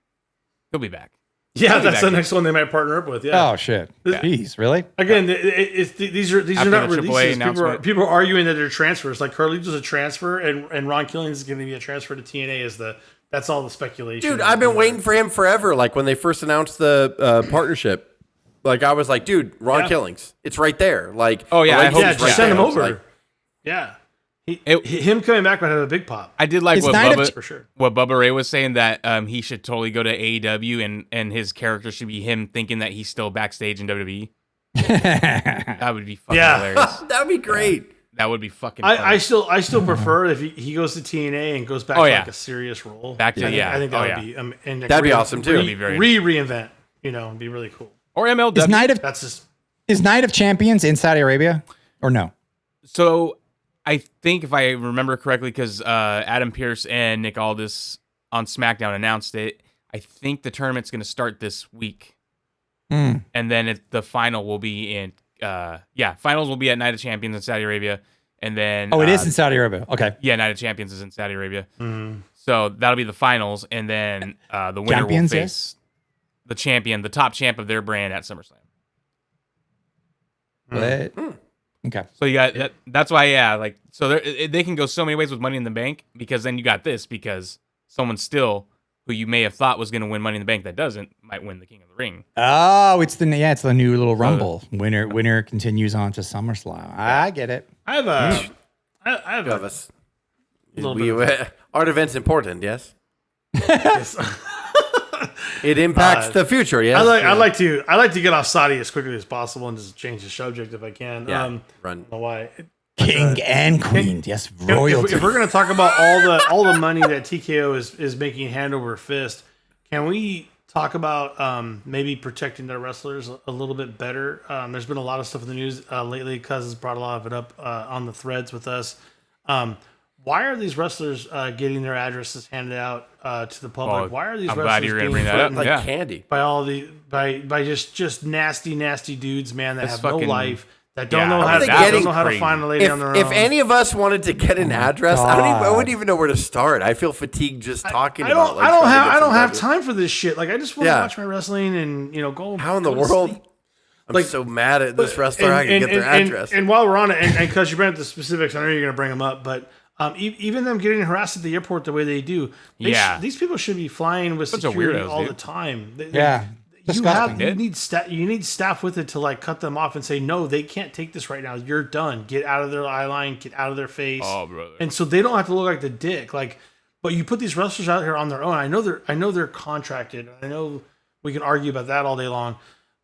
Speaker 1: he'll be back.
Speaker 4: Yeah, that's the next one they might partner up with. Yeah.
Speaker 3: Oh shit! Jeez, really?
Speaker 4: Again, these are not
Speaker 1: the AAA
Speaker 4: releases. People are arguing that they're transfers. Like Carlito's is a transfer, and Ron Killings is going to be a transfer to TNA. That's all the speculation.
Speaker 2: Dude, I've been waiting for him forever. Like when they first announced the partnership, like I was like, dude, Ron Killings, it's right there. Like,
Speaker 1: oh yeah,
Speaker 4: just send him over. Yeah. Him coming back would have a big pop.
Speaker 1: I did like what
Speaker 4: sure.
Speaker 1: Bubba Ray was saying, that he should totally go to AEW and his character should be him thinking that he's still backstage in WWE. That would be fucking hilarious.
Speaker 2: That would be great.
Speaker 1: That would be fucking
Speaker 4: I still prefer if he goes to TNA and goes back to like a serious role.
Speaker 1: Back to
Speaker 4: I think that would be and
Speaker 2: that'd be awesome too.
Speaker 1: That'd be very
Speaker 4: reinvent, it'd be really cool.
Speaker 1: Or MLW.
Speaker 3: Is Night of Champions in Saudi Arabia or no?
Speaker 1: So I think if I remember correctly, because Adam Pearce and Nick Aldis on SmackDown announced it, I think the tournament's going to start this week. And then the final will be in, finals will be at Night of Champions in Saudi Arabia. And then...
Speaker 3: Oh, it is in Saudi Arabia. Okay.
Speaker 1: Yeah, Night of Champions is in Saudi Arabia. So that'll be the finals. And then the winner will face the champion, the top champ of their brand at SummerSlam.
Speaker 3: Okay.
Speaker 1: So you got that's why so they can go so many ways with Money in the Bank, because then you got this, because someone still who you may have thought was going to win Money in the Bank that doesn't might win the King of the Ring.
Speaker 3: Oh, it's the new little Rumble. Winner continues on to SummerSlam. I get it.
Speaker 4: I have a little bit.
Speaker 2: Art event's important, yes. It impacts the future. Yes,
Speaker 4: I like to get off Saudi as quickly as possible and just change the subject if I can.
Speaker 2: Yeah,
Speaker 4: run.
Speaker 2: I don't
Speaker 4: know why.
Speaker 3: King and queen, yes, royalty.
Speaker 4: If we're going to talk about all the money that TKO is making hand over fist, can we talk about maybe protecting their wrestlers a little bit better? There's been a lot of stuff in the news lately. Cuz has brought a lot of it up on the threads with us. Why are these wrestlers getting their addresses handed out to the public? Why are these
Speaker 1: I'm
Speaker 4: wrestlers
Speaker 1: glad you're
Speaker 4: being
Speaker 1: bring that up.
Speaker 2: like candy
Speaker 4: by all the by just nasty dudes, man, that
Speaker 1: That's
Speaker 4: have
Speaker 1: fucking,
Speaker 4: no life, that don't know how to find a lady on their own.
Speaker 2: If any of us wanted to get an address, I wouldn't even know where to start. I feel fatigued just talking about.
Speaker 4: I don't have time for this shit. Like I just want to watch my wrestling and go.
Speaker 2: How in the world? I'm so mad at this wrestler. I can get their address.
Speaker 4: And while we're on it, and because you bring up the specifics, I know you're going to bring them up, but. Even them getting harassed at the airport the way they do, these people should be flying with security all the time. You need staff with it to like cut them off and say no, they can't take this right now. You're done. Get out of their eye line. Get out of their face.
Speaker 1: Oh, brother.
Speaker 4: And so they don't have to look like the dick. Like, but you put these wrestlers out here on their own. I know they're contracted. I know we can argue about that all day long.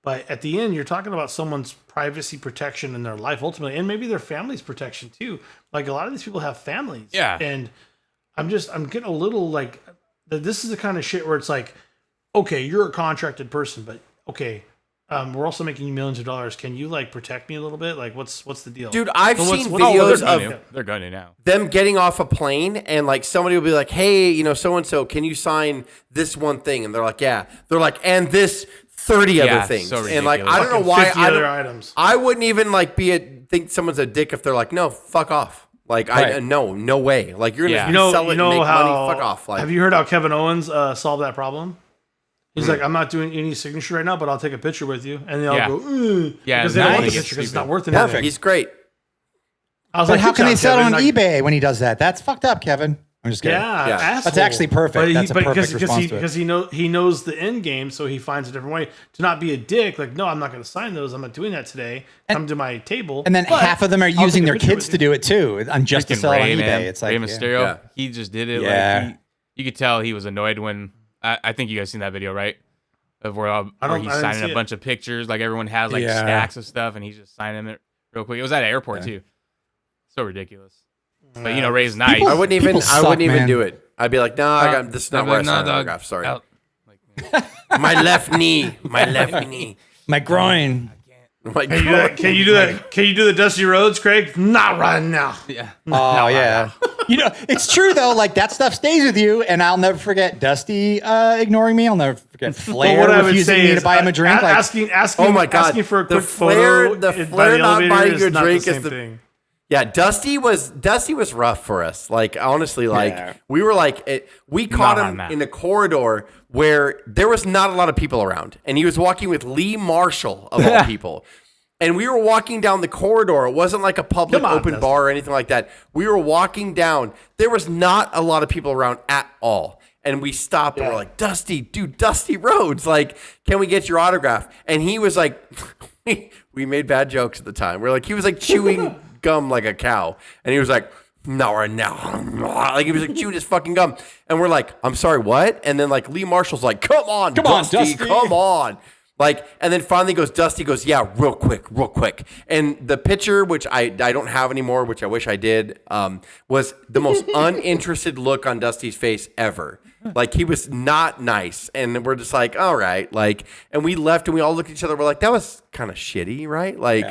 Speaker 4: But at the end, you're talking about someone's privacy protection in their life ultimately, and maybe their family's protection too. Like a lot of these people have families.
Speaker 1: Yeah.
Speaker 4: And I'm getting a little like, this is the kind of shit where it's like, okay, you're a contracted person, but okay, we're also making you millions of dollars. Can you like protect me a little bit? Like what's the deal?
Speaker 2: Dude, I've seen videos
Speaker 1: of they're going to now.
Speaker 2: Them getting off a plane and like somebody will be like, hey, so-and-so, can you sign this one thing? And they're like, yeah. They're like, and this 30 other things.
Speaker 1: So
Speaker 2: and like, I don't know why
Speaker 4: items.
Speaker 2: I wouldn't even like think someone's a dick if they're like, no, fuck off. Like, no way. Like, you're going to sell it and make money, fuck off. Like,
Speaker 4: have you heard how Kevin Owens solved that problem? He's like, I'm not doing any signature right now, but I'll take a picture with you. And they all go, because they don't want the picture because it's not worth anything.
Speaker 2: Perfect. He's great.
Speaker 4: I was
Speaker 3: but
Speaker 4: like,
Speaker 3: how can they sell it on eBay when he does that? That's fucked up, Kevin. I'm just kidding.
Speaker 4: Yeah.
Speaker 3: That's actually perfect. That's a perfect response to it.
Speaker 4: Because he knows the end game, so he finds a different way to not be a dick. Like, no, I'm not going to sign those. I'm not doing that today. Come to my table.
Speaker 3: And then half of them are using their kids to do it too, on just to sell on eBay. Man. It's like
Speaker 1: Rey Mysterio, he just did it.
Speaker 3: Yeah.
Speaker 1: Like you could tell he was annoyed when I think you guys seen that video, right? Of where he's signing a bunch of pictures, like everyone has like stacks of stuff, and he's just signing it real quick. It was at an airport too. So ridiculous. But Ray's nice.
Speaker 2: I wouldn't even do it. I'd be like, no, this is not where I signed an autograph. Sorry. My left knee.
Speaker 3: My groin.
Speaker 4: Can you do that? Can you do the Dusty Rhodes, Craig? Not right now.
Speaker 1: Yeah.
Speaker 3: Oh yeah. It's true though. Like that stuff stays with you, and I'll never forget Dusty ignoring me. I'll never forget Flair refusing me to buy him a drink.
Speaker 4: Asking.
Speaker 2: Oh my God.
Speaker 4: Asking for a quick photo.
Speaker 2: The Flair not buying your drink is the
Speaker 4: thing.
Speaker 2: Yeah, Dusty was rough for us. Like honestly, we were like we caught him in a corridor where there was not a lot of people around, and he was walking with Lee Marshall of all people. And we were walking down the corridor. It wasn't like a public open bar or anything like that. We were walking down. There was not a lot of people around at all. And we stopped and we're like, Dusty, dude, Dusty Rhodes, like, can we get your autograph? And he was like, we made bad jokes at the time. We're like, he was like chewing gum like a cow. And he was like, no, right now. Like he was like chewing his fucking gum. And we're like, I'm sorry, what? And then like Lee Marshall's like, come on, Dusty, come on. Like, and then finally Dusty goes, yeah, real quick. And the picture, which I don't have anymore, which I wish I did, was the most uninterested look on Dusty's face ever. Like, he was not nice. And we're just like, all right. Like, and we left and we all looked at each other. We're like, that was kind of shitty, right? Like,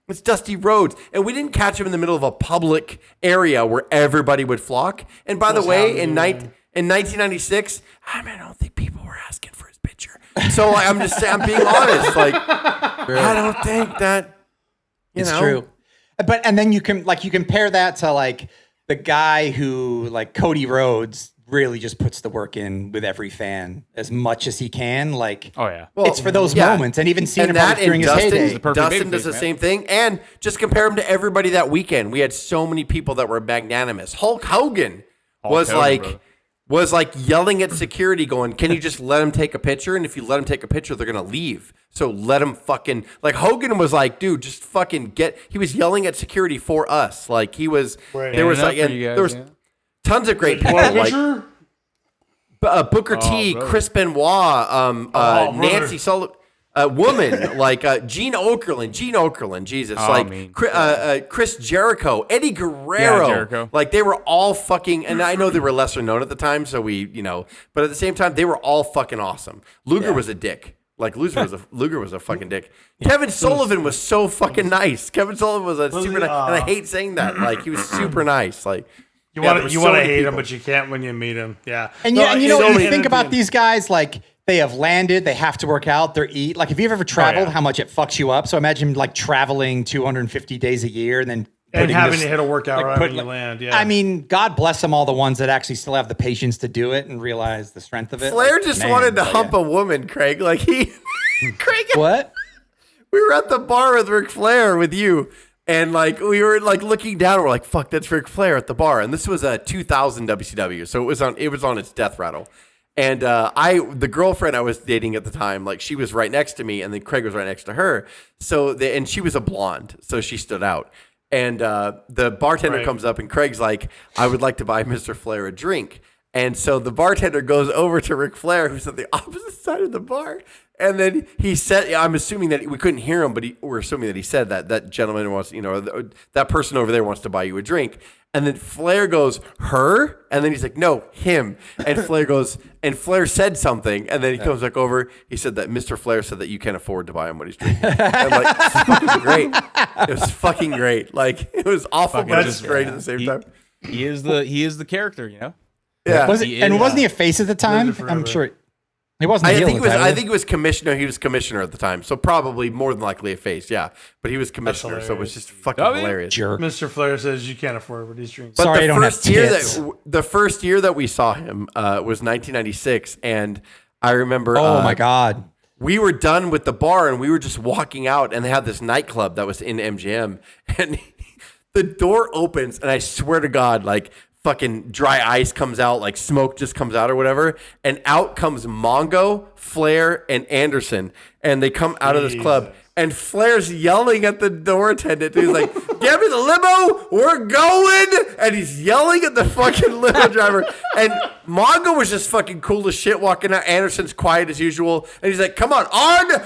Speaker 2: it's Dusty Rhodes. And we didn't catch him in the middle of a public area where everybody would flock. And by the way, in 1996, I don't think people were asking for his picture. So like, I'm just saying, I'm being honest. Like, I don't think that,
Speaker 3: it's true. But, and then you compare that to like the guy who, like Cody Rhodes, really just puts the work in with every fan as much as he can. Like, it's for those moments. And even seeing him during his heyday.
Speaker 2: Dustin does the same thing. And just compare him to everybody that weekend. We had so many people that were magnanimous. Hulk Hogan was like yelling at security going, can you just let him take a picture? And if you let him take a picture, they're going to leave. So let him fucking, like Hogan was like, dude, just fucking he was yelling at security for us. Like he was, there was like, there was tons of great people. Like Booker T, Chris Benoit, Nancy Sullivan. Woman like Gene Okerlund, Jesus, Chris Jericho, Eddie Guerrero, like they were all fucking, and I know they were lesser known at the time, so but at the same time they were all fucking awesome. Luger was a dick, like Luger was a fucking dick. Kevin Sullivan was so fucking nice. Kevin Sullivan was a super nice, and I hate saying that, like he was super nice, like.
Speaker 4: You want to hate him, but you can't when you meet him. Yeah,
Speaker 3: and you know when you think about these guys, like. They have landed. They have to work out. They're like, if you've ever traveled, how much it fucks you up. So imagine like traveling 250 days a year and then
Speaker 4: having to hit a workout right when you land. Yeah.
Speaker 3: I mean, God bless them all, the ones that actually still have the patience to do it and realize the strength of it.
Speaker 2: Flair just wanted to hump a woman, Craig. Like Craig.
Speaker 3: What?
Speaker 2: We were at the bar with Ric Flair with you. And like we were like looking down, we're like, "Fuck, that's Ric Flair at the bar." And this was a 2000 WCW, so it was on its death rattle. And the girlfriend I was dating at the time, like she was right next to me, and then Craig was right next to her. So and she was a blonde, so she stood out. And the bartender comes up, and Craig's like, "I would like to buy Mr. Flair a drink." And so the bartender goes over to Ric Flair, who's at the opposite side of the bar. And then he said, I'm assuming that we couldn't hear him, but we're assuming that he said that gentleman wants, that person over there wants to buy you a drink. And then Flair goes, her? And then he's like, no, him. And Flair said something. And then he comes back over. He said that Mr. Flair said that you can't afford to buy him what he's drinking. And like, it's fucking great. It was fucking great. Like, it was awful, but it's great at the same time.
Speaker 1: He is the character, you know?
Speaker 2: Yeah.
Speaker 3: Wasn't he a face at the time? I'm sure. He wasn't.
Speaker 2: I think he was commissioner. He was commissioner at the time, so probably more than likely a face. Yeah, but he was commissioner, so it was just fucking hilarious.
Speaker 3: Jerk.
Speaker 4: Mr. Flair says you can't afford what he's drinking.
Speaker 2: But sorry, the first year that we saw him was 1996, and I remember.
Speaker 3: Oh my God.
Speaker 2: We were done with the bar, and we were just walking out, and they had this nightclub that was in MGM, and the door opens, and I swear to God, like. Fucking dry ice comes out, like smoke just comes out or whatever, and out comes Mongo, Flair, and Anderson, and they come out of this club, and Flair's yelling at the door attendant. He's like, "Give me the limo, we're going!" And he's yelling at the fucking limo driver. And Mongo was just fucking cool as shit walking out. Anderson's quiet as usual, and he's like, "Come on, Arn!"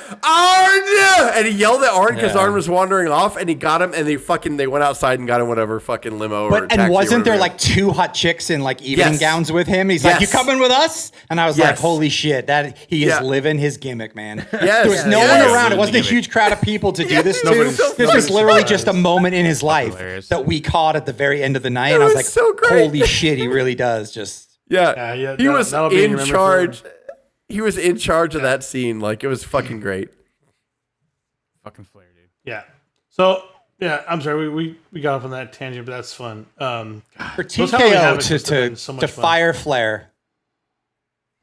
Speaker 2: And he yelled at Arn because Arn was wandering off, and he got him, and they went outside and got him whatever fucking limo or taxi.
Speaker 3: And wasn't there like two hot chicks in like evening gowns with him? He's like, "You coming with us?" And I was like, "Holy shit, that he is living his gimmick, man." There was no one around. It wasn't a huge crowd of people to do this to. This was literally just a moment in his life that we caught at the very end of the night. And I was like,
Speaker 2: so
Speaker 3: holy shit, he really does just.
Speaker 2: He was in charge. He was in charge of that scene. Like, it was fucking great.
Speaker 1: Fucking Flair, dude.
Speaker 4: Yeah. So Yeah, I'm sorry. We got off on that tangent, but that's fun.
Speaker 3: For
Speaker 4: those Halloween
Speaker 3: TKO
Speaker 4: Havocs must have been so
Speaker 3: to
Speaker 4: much fun.
Speaker 3: fire Flair.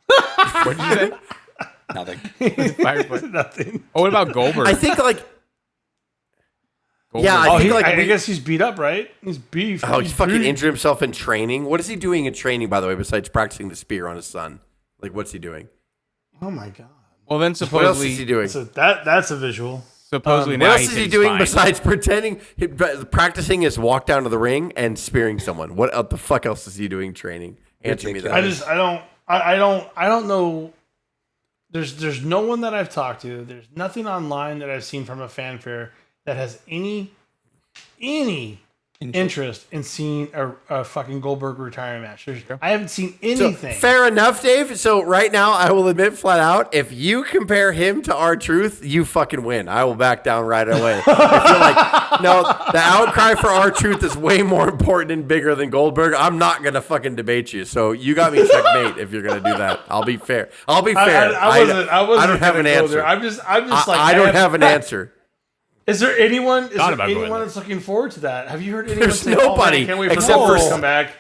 Speaker 1: What did you say?
Speaker 3: Nothing.
Speaker 1: Firefly.
Speaker 4: Nothing.
Speaker 1: Oh, what about Goldberg?
Speaker 2: I think like
Speaker 1: Goldberg.
Speaker 2: yeah, I
Speaker 4: Oh,
Speaker 2: think like
Speaker 4: I guess he's beat up, right? He's beef.
Speaker 2: oh, he's fucking
Speaker 4: beat.
Speaker 2: injured himself in training. What is he doing in training, by the way, besides practicing the spear on his son? Like, what's he doing?
Speaker 4: Oh my god.
Speaker 1: Well, then
Speaker 2: What else is
Speaker 1: supposedly,
Speaker 2: he doing?
Speaker 4: So that's a visual.
Speaker 1: supposedly
Speaker 2: What
Speaker 1: now
Speaker 2: else
Speaker 1: he
Speaker 2: is
Speaker 1: thinks
Speaker 2: he doing
Speaker 1: fine.
Speaker 2: besides practicing his walk down to the ring and spearing someone? What the fuck else is he doing training? Answer me that.
Speaker 4: I don't know. There's no one that I've talked to. There's nothing online that I've seen from a fanfare that has any interest in seeing a fucking Goldberg retirement match. I haven't seen
Speaker 2: So,
Speaker 4: anything.
Speaker 2: fair enough, Dave. So right now, I will admit flat out, if you compare him to R-Truth, you fucking win. I will back down right away. If you're like, no, the outcry for R-Truth is way more important and bigger than Goldberg, I'm not going to fucking debate you. So you got me checkmate if you're going to do that. I'll be fair. I don't have an answer.
Speaker 4: I'm just like
Speaker 2: I don't have an answer.
Speaker 4: Is there anyone? Is
Speaker 1: Thought
Speaker 4: there
Speaker 1: about going
Speaker 4: anyone
Speaker 1: there.
Speaker 4: that's looking forward to that? Have you heard anyone
Speaker 2: There's
Speaker 4: say,
Speaker 2: nobody,
Speaker 4: "Oh, man, can't wait for
Speaker 2: except for
Speaker 4: Goldberg to come back"?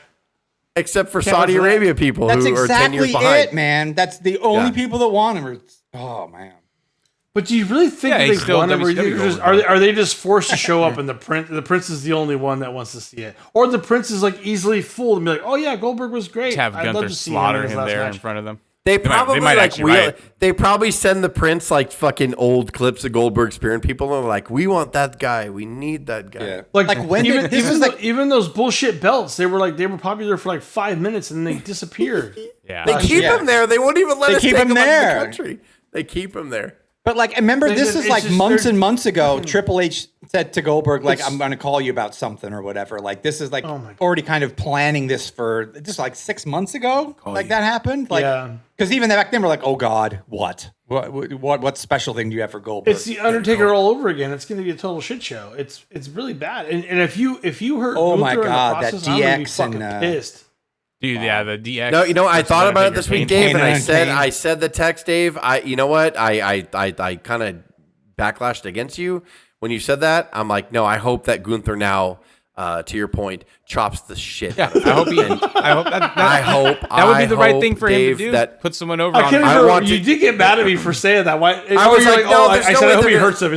Speaker 2: Except for
Speaker 4: Can't
Speaker 2: Saudi
Speaker 4: wait for that.
Speaker 2: Arabia people
Speaker 3: That's
Speaker 2: who are 10 years
Speaker 3: exactly
Speaker 2: behind.
Speaker 3: it, man. That's the only
Speaker 2: Yeah.
Speaker 3: people that want him. Oh man.
Speaker 4: But do you really think
Speaker 1: Yeah,
Speaker 4: that
Speaker 1: he's
Speaker 4: they
Speaker 1: still
Speaker 4: want him, or
Speaker 1: WCW
Speaker 4: are they just forced to show up and the prince is the only one that wants to see it, or the prince is like easily fooled and be like, "Oh yeah, Goldberg was great.
Speaker 1: To have
Speaker 4: I'd love
Speaker 1: Gunther
Speaker 4: to see
Speaker 1: slaughter
Speaker 4: in his
Speaker 1: him
Speaker 4: last
Speaker 1: there
Speaker 4: match."
Speaker 1: in front of them.
Speaker 2: They
Speaker 1: might
Speaker 2: probably
Speaker 1: actually
Speaker 2: they probably send the Prince like fucking old clips of Goldberg spearing people and they're like, we want that guy. We need that guy.
Speaker 3: Yeah.
Speaker 4: Like
Speaker 3: when
Speaker 4: even
Speaker 3: this is like
Speaker 4: even those bullshit belts, they were popular for like 5 minutes and then they disappeared.
Speaker 1: Yeah.
Speaker 2: They keep
Speaker 3: Yeah.
Speaker 2: him there. They won't even let
Speaker 3: They
Speaker 2: us
Speaker 3: keep
Speaker 2: take
Speaker 3: him
Speaker 2: him out of
Speaker 3: there.
Speaker 2: the country. They keep him there.
Speaker 3: But like, remember, this is
Speaker 4: it's
Speaker 3: like
Speaker 4: just-
Speaker 3: months
Speaker 4: they're-
Speaker 3: and months ago. Triple H said to Goldberg, like, "I'm going to call you about something or whatever." Like, this is like
Speaker 4: Oh my God.
Speaker 3: already kind of planning this for just like 6 months ago. Like that happened. Like,
Speaker 4: Yeah.
Speaker 3: because even back then we're like, "Oh God, what special thing do you have for Goldberg?"
Speaker 4: It's the Undertaker all over again. It's going to be a total shit show. It's really bad. And if you hurt
Speaker 3: Oh my
Speaker 4: Gunther in the
Speaker 3: God, that
Speaker 4: process, I'm gonna be
Speaker 3: DX
Speaker 4: fucking
Speaker 3: and,
Speaker 4: pissed.
Speaker 1: Dude, yeah, the DX.
Speaker 2: No, you know, I thought about it this week, Dave, and
Speaker 3: Kane.
Speaker 2: I said the text, Dave. You know what? I kind of backlashed against you when you said that. I'm like, no, I hope that Gunther now, to your point, chops the shit.
Speaker 1: Yeah,
Speaker 2: out of him.
Speaker 1: I hope that would be the right thing for
Speaker 2: Dave,
Speaker 1: him to do.
Speaker 2: That
Speaker 1: Put someone over
Speaker 4: I
Speaker 1: on
Speaker 4: can't
Speaker 2: I
Speaker 4: even.
Speaker 2: want
Speaker 4: You
Speaker 2: to-
Speaker 4: did get mad at me for saying that. Why?
Speaker 2: I was
Speaker 4: you're
Speaker 2: like, no,
Speaker 4: I
Speaker 2: there's no
Speaker 4: said
Speaker 2: way
Speaker 4: I hope
Speaker 2: they're
Speaker 4: he
Speaker 2: gonna-
Speaker 4: hurts him.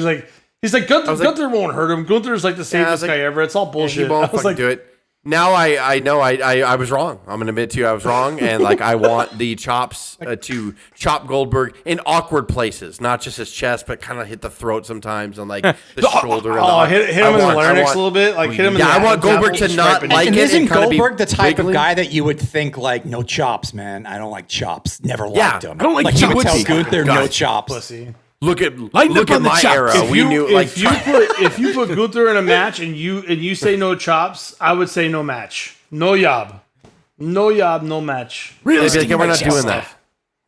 Speaker 4: He's like Gunther.
Speaker 2: was like-
Speaker 4: Gunther won't hurt him. Gunther's like the
Speaker 2: I was
Speaker 4: safest
Speaker 2: like,
Speaker 4: guy ever. It's all
Speaker 2: he
Speaker 4: bullshit.
Speaker 2: won't
Speaker 4: I was
Speaker 2: fucking
Speaker 4: like,
Speaker 2: do it. Now I know I was wrong. I'm gonna admit to you I was wrong, and like I want the chops to chop Goldberg in awkward places, not just his chest, but kind of hit the throat sometimes and like the shoulder. And
Speaker 4: oh, hit him in the
Speaker 2: I
Speaker 4: larynx
Speaker 2: want-
Speaker 4: a little bit. Like hit him.
Speaker 2: Yeah,
Speaker 4: in the
Speaker 2: I want Goldberg to not like
Speaker 3: and
Speaker 2: it
Speaker 3: isn't
Speaker 2: and kinda be
Speaker 3: Goldberg the type
Speaker 2: wiggly.
Speaker 3: of guy that you would think like no chops, man? I don't like chops. Never
Speaker 2: Yeah,
Speaker 3: liked him.
Speaker 1: I don't like
Speaker 3: you would
Speaker 1: chops.
Speaker 3: tell Gunther no
Speaker 2: God.
Speaker 3: chops.
Speaker 4: pussy.
Speaker 2: Look at
Speaker 1: Lighten
Speaker 2: look
Speaker 1: up
Speaker 2: at
Speaker 1: on the
Speaker 2: my
Speaker 1: chops.
Speaker 2: era.
Speaker 1: If
Speaker 2: We knew like
Speaker 4: If you put Gunther in a match and you say no chops, I would say no match. No yob. No yob, no match.
Speaker 2: they'd be like, yeah, we're not doing that.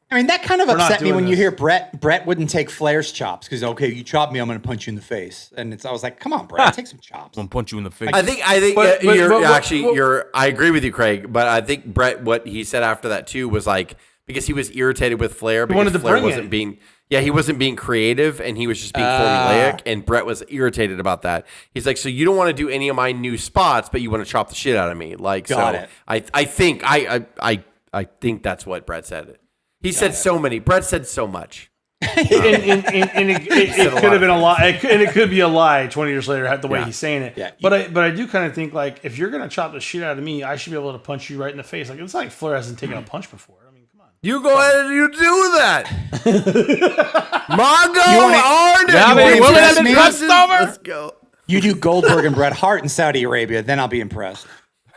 Speaker 3: I mean, that kind of
Speaker 4: We're not
Speaker 3: upset me
Speaker 4: doing
Speaker 3: when you
Speaker 4: this.
Speaker 3: hear Brett. Brett wouldn't take Flair's chops because okay, you chop me, I'm going to punch you in the face, and I was like, come on, Brett, take some chops.
Speaker 1: I'm gonna punch you in the face.
Speaker 2: I think
Speaker 4: But-
Speaker 2: you're
Speaker 4: but-
Speaker 2: actually
Speaker 4: but-
Speaker 2: you're. I agree with you, Craig. But I think Brett, what he said after that too, was like because he was irritated with Flair because
Speaker 4: wanted to
Speaker 2: Flair
Speaker 4: bring
Speaker 2: wasn't
Speaker 4: it.
Speaker 2: being. Yeah, he wasn't being creative and he was just being formulaic. And Brett was irritated about that. He's like, so you don't want to do any of my new spots, but you want to chop the shit out of me. Like,
Speaker 3: Got
Speaker 2: so
Speaker 3: it.
Speaker 2: I think that's what Brett said. He said so many. Brett said so much.
Speaker 4: And it could have been a lie, and it could be a lie 20 years later, the way
Speaker 2: Yeah.
Speaker 4: he's saying it.
Speaker 3: Yeah.
Speaker 4: But I do kind of think like if you're gonna chop the shit out of me, I should be able to punch you right in the face. Like it's not like Flair hasn't taken a punch before. I mean, come on.
Speaker 2: You go ahead and you do that. Mongo,
Speaker 3: wanna-
Speaker 2: Arn,
Speaker 1: Yeah,
Speaker 2: you
Speaker 1: baby,
Speaker 2: want
Speaker 3: women
Speaker 2: to
Speaker 3: have been
Speaker 2: impress
Speaker 1: pressed over.
Speaker 2: Let's go.
Speaker 3: You do Goldberg and Bret Hart in Saudi Arabia, then I'll be impressed.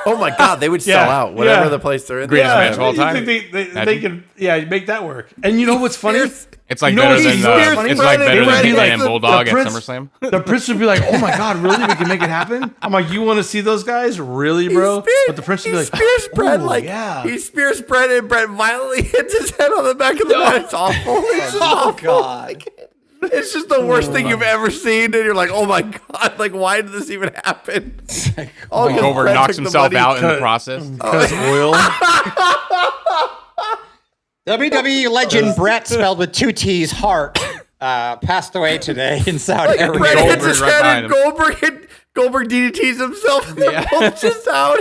Speaker 2: Oh my God, they would sell
Speaker 4: Yeah,
Speaker 2: out whatever
Speaker 4: yeah.
Speaker 2: the place they're in.
Speaker 1: Greatest match of all
Speaker 4: you
Speaker 1: time.
Speaker 4: think they
Speaker 1: Imagine.
Speaker 4: can make that work. And you know what's funny?
Speaker 1: It's like
Speaker 4: You know
Speaker 1: better
Speaker 4: what's
Speaker 1: than
Speaker 4: funny?
Speaker 1: it's like better
Speaker 2: They
Speaker 1: than
Speaker 2: would be
Speaker 1: the
Speaker 2: like
Speaker 1: damn
Speaker 2: the
Speaker 1: Bulldog at
Speaker 4: Prince-
Speaker 1: SummerSlam.
Speaker 4: The Prince would be like, "Oh my God, really? We can make it happen?" I'm like, "You want to see those guys, really, bro?" But the Prince would be like,
Speaker 2: Spears Brett
Speaker 4: "Ooh,
Speaker 2: like
Speaker 4: yeah."
Speaker 2: he spears Brett and Brett violently hits his head on the back of the mat. It's awful. It's just awful.
Speaker 3: God.
Speaker 2: It's just the worst thing you've ever seen, and you're like, oh my God, like why did this even happen? All because
Speaker 1: Goldberg
Speaker 2: Brett
Speaker 1: knocks
Speaker 2: took the
Speaker 1: himself
Speaker 2: money.
Speaker 1: out in the process.
Speaker 4: Because oil.
Speaker 3: WWE legend Brett, spelled with 2 T's, Hart, passed away today in Saudi
Speaker 2: Bret
Speaker 3: Arabia.
Speaker 2: hits his
Speaker 1: right
Speaker 2: head
Speaker 1: behind
Speaker 2: and Goldberg DDTs himself and they're both just out.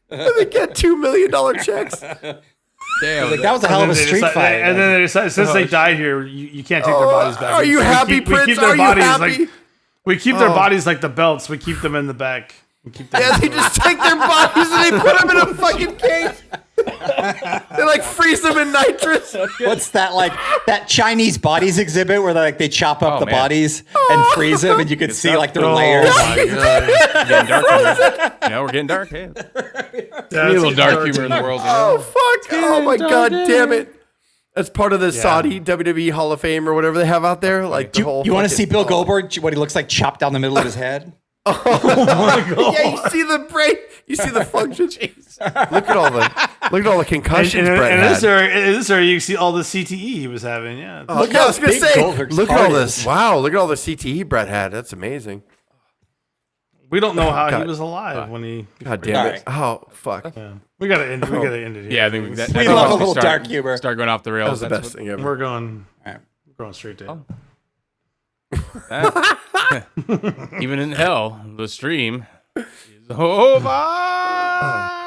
Speaker 2: And they get $2 million checks.
Speaker 1: Damn.
Speaker 3: Like, that was a hell of a street fight.
Speaker 4: And then they decided, since they died here, you can't take their bodies back.
Speaker 2: Are you happy, Prince? Are you happy?
Speaker 4: We keep their bodies like the belts. We keep them in the back.
Speaker 2: Yeah, they just take their bodies and they put them in a fucking cage. They like freeze them in nitrous.
Speaker 3: What's that like? That Chinese bodies exhibit where they chop up the
Speaker 1: man.
Speaker 3: bodies and freeze them, and you can see like their layers.
Speaker 1: Getting dark humor. We're getting dark. Hey. A little dark humor in the world.
Speaker 2: Oh fuck! Oh my god, damn it! That's part of the Saudi WWE Hall of Fame or whatever they have out there. Like the whole.
Speaker 3: You want to see Bill Goldberg? What he looks like chopped down the middle of his head?
Speaker 2: Yeah, you see the brain. You see the function. Look at all the concussions Brett had.
Speaker 4: In this area, you see all the CTE he was having. Yeah.
Speaker 3: Look
Speaker 2: I
Speaker 3: how
Speaker 2: was gonna
Speaker 3: big
Speaker 2: say.
Speaker 3: Goldberg's
Speaker 2: Look at
Speaker 3: heart
Speaker 2: all
Speaker 3: is.
Speaker 2: this. Wow! Look at all the CTE Brett had. That's amazing.
Speaker 4: We don't know how
Speaker 2: God.
Speaker 4: he was alive when he.
Speaker 2: God damn it! Oh fuck!
Speaker 4: Yeah. We gotta end. We gotta end it here.
Speaker 1: Yeah, I think that,
Speaker 3: We love a little dark humor.
Speaker 1: Start going off the rails.
Speaker 2: That was the best thing ever.
Speaker 4: We're going straight to.
Speaker 1: Even in hell, the stream is over.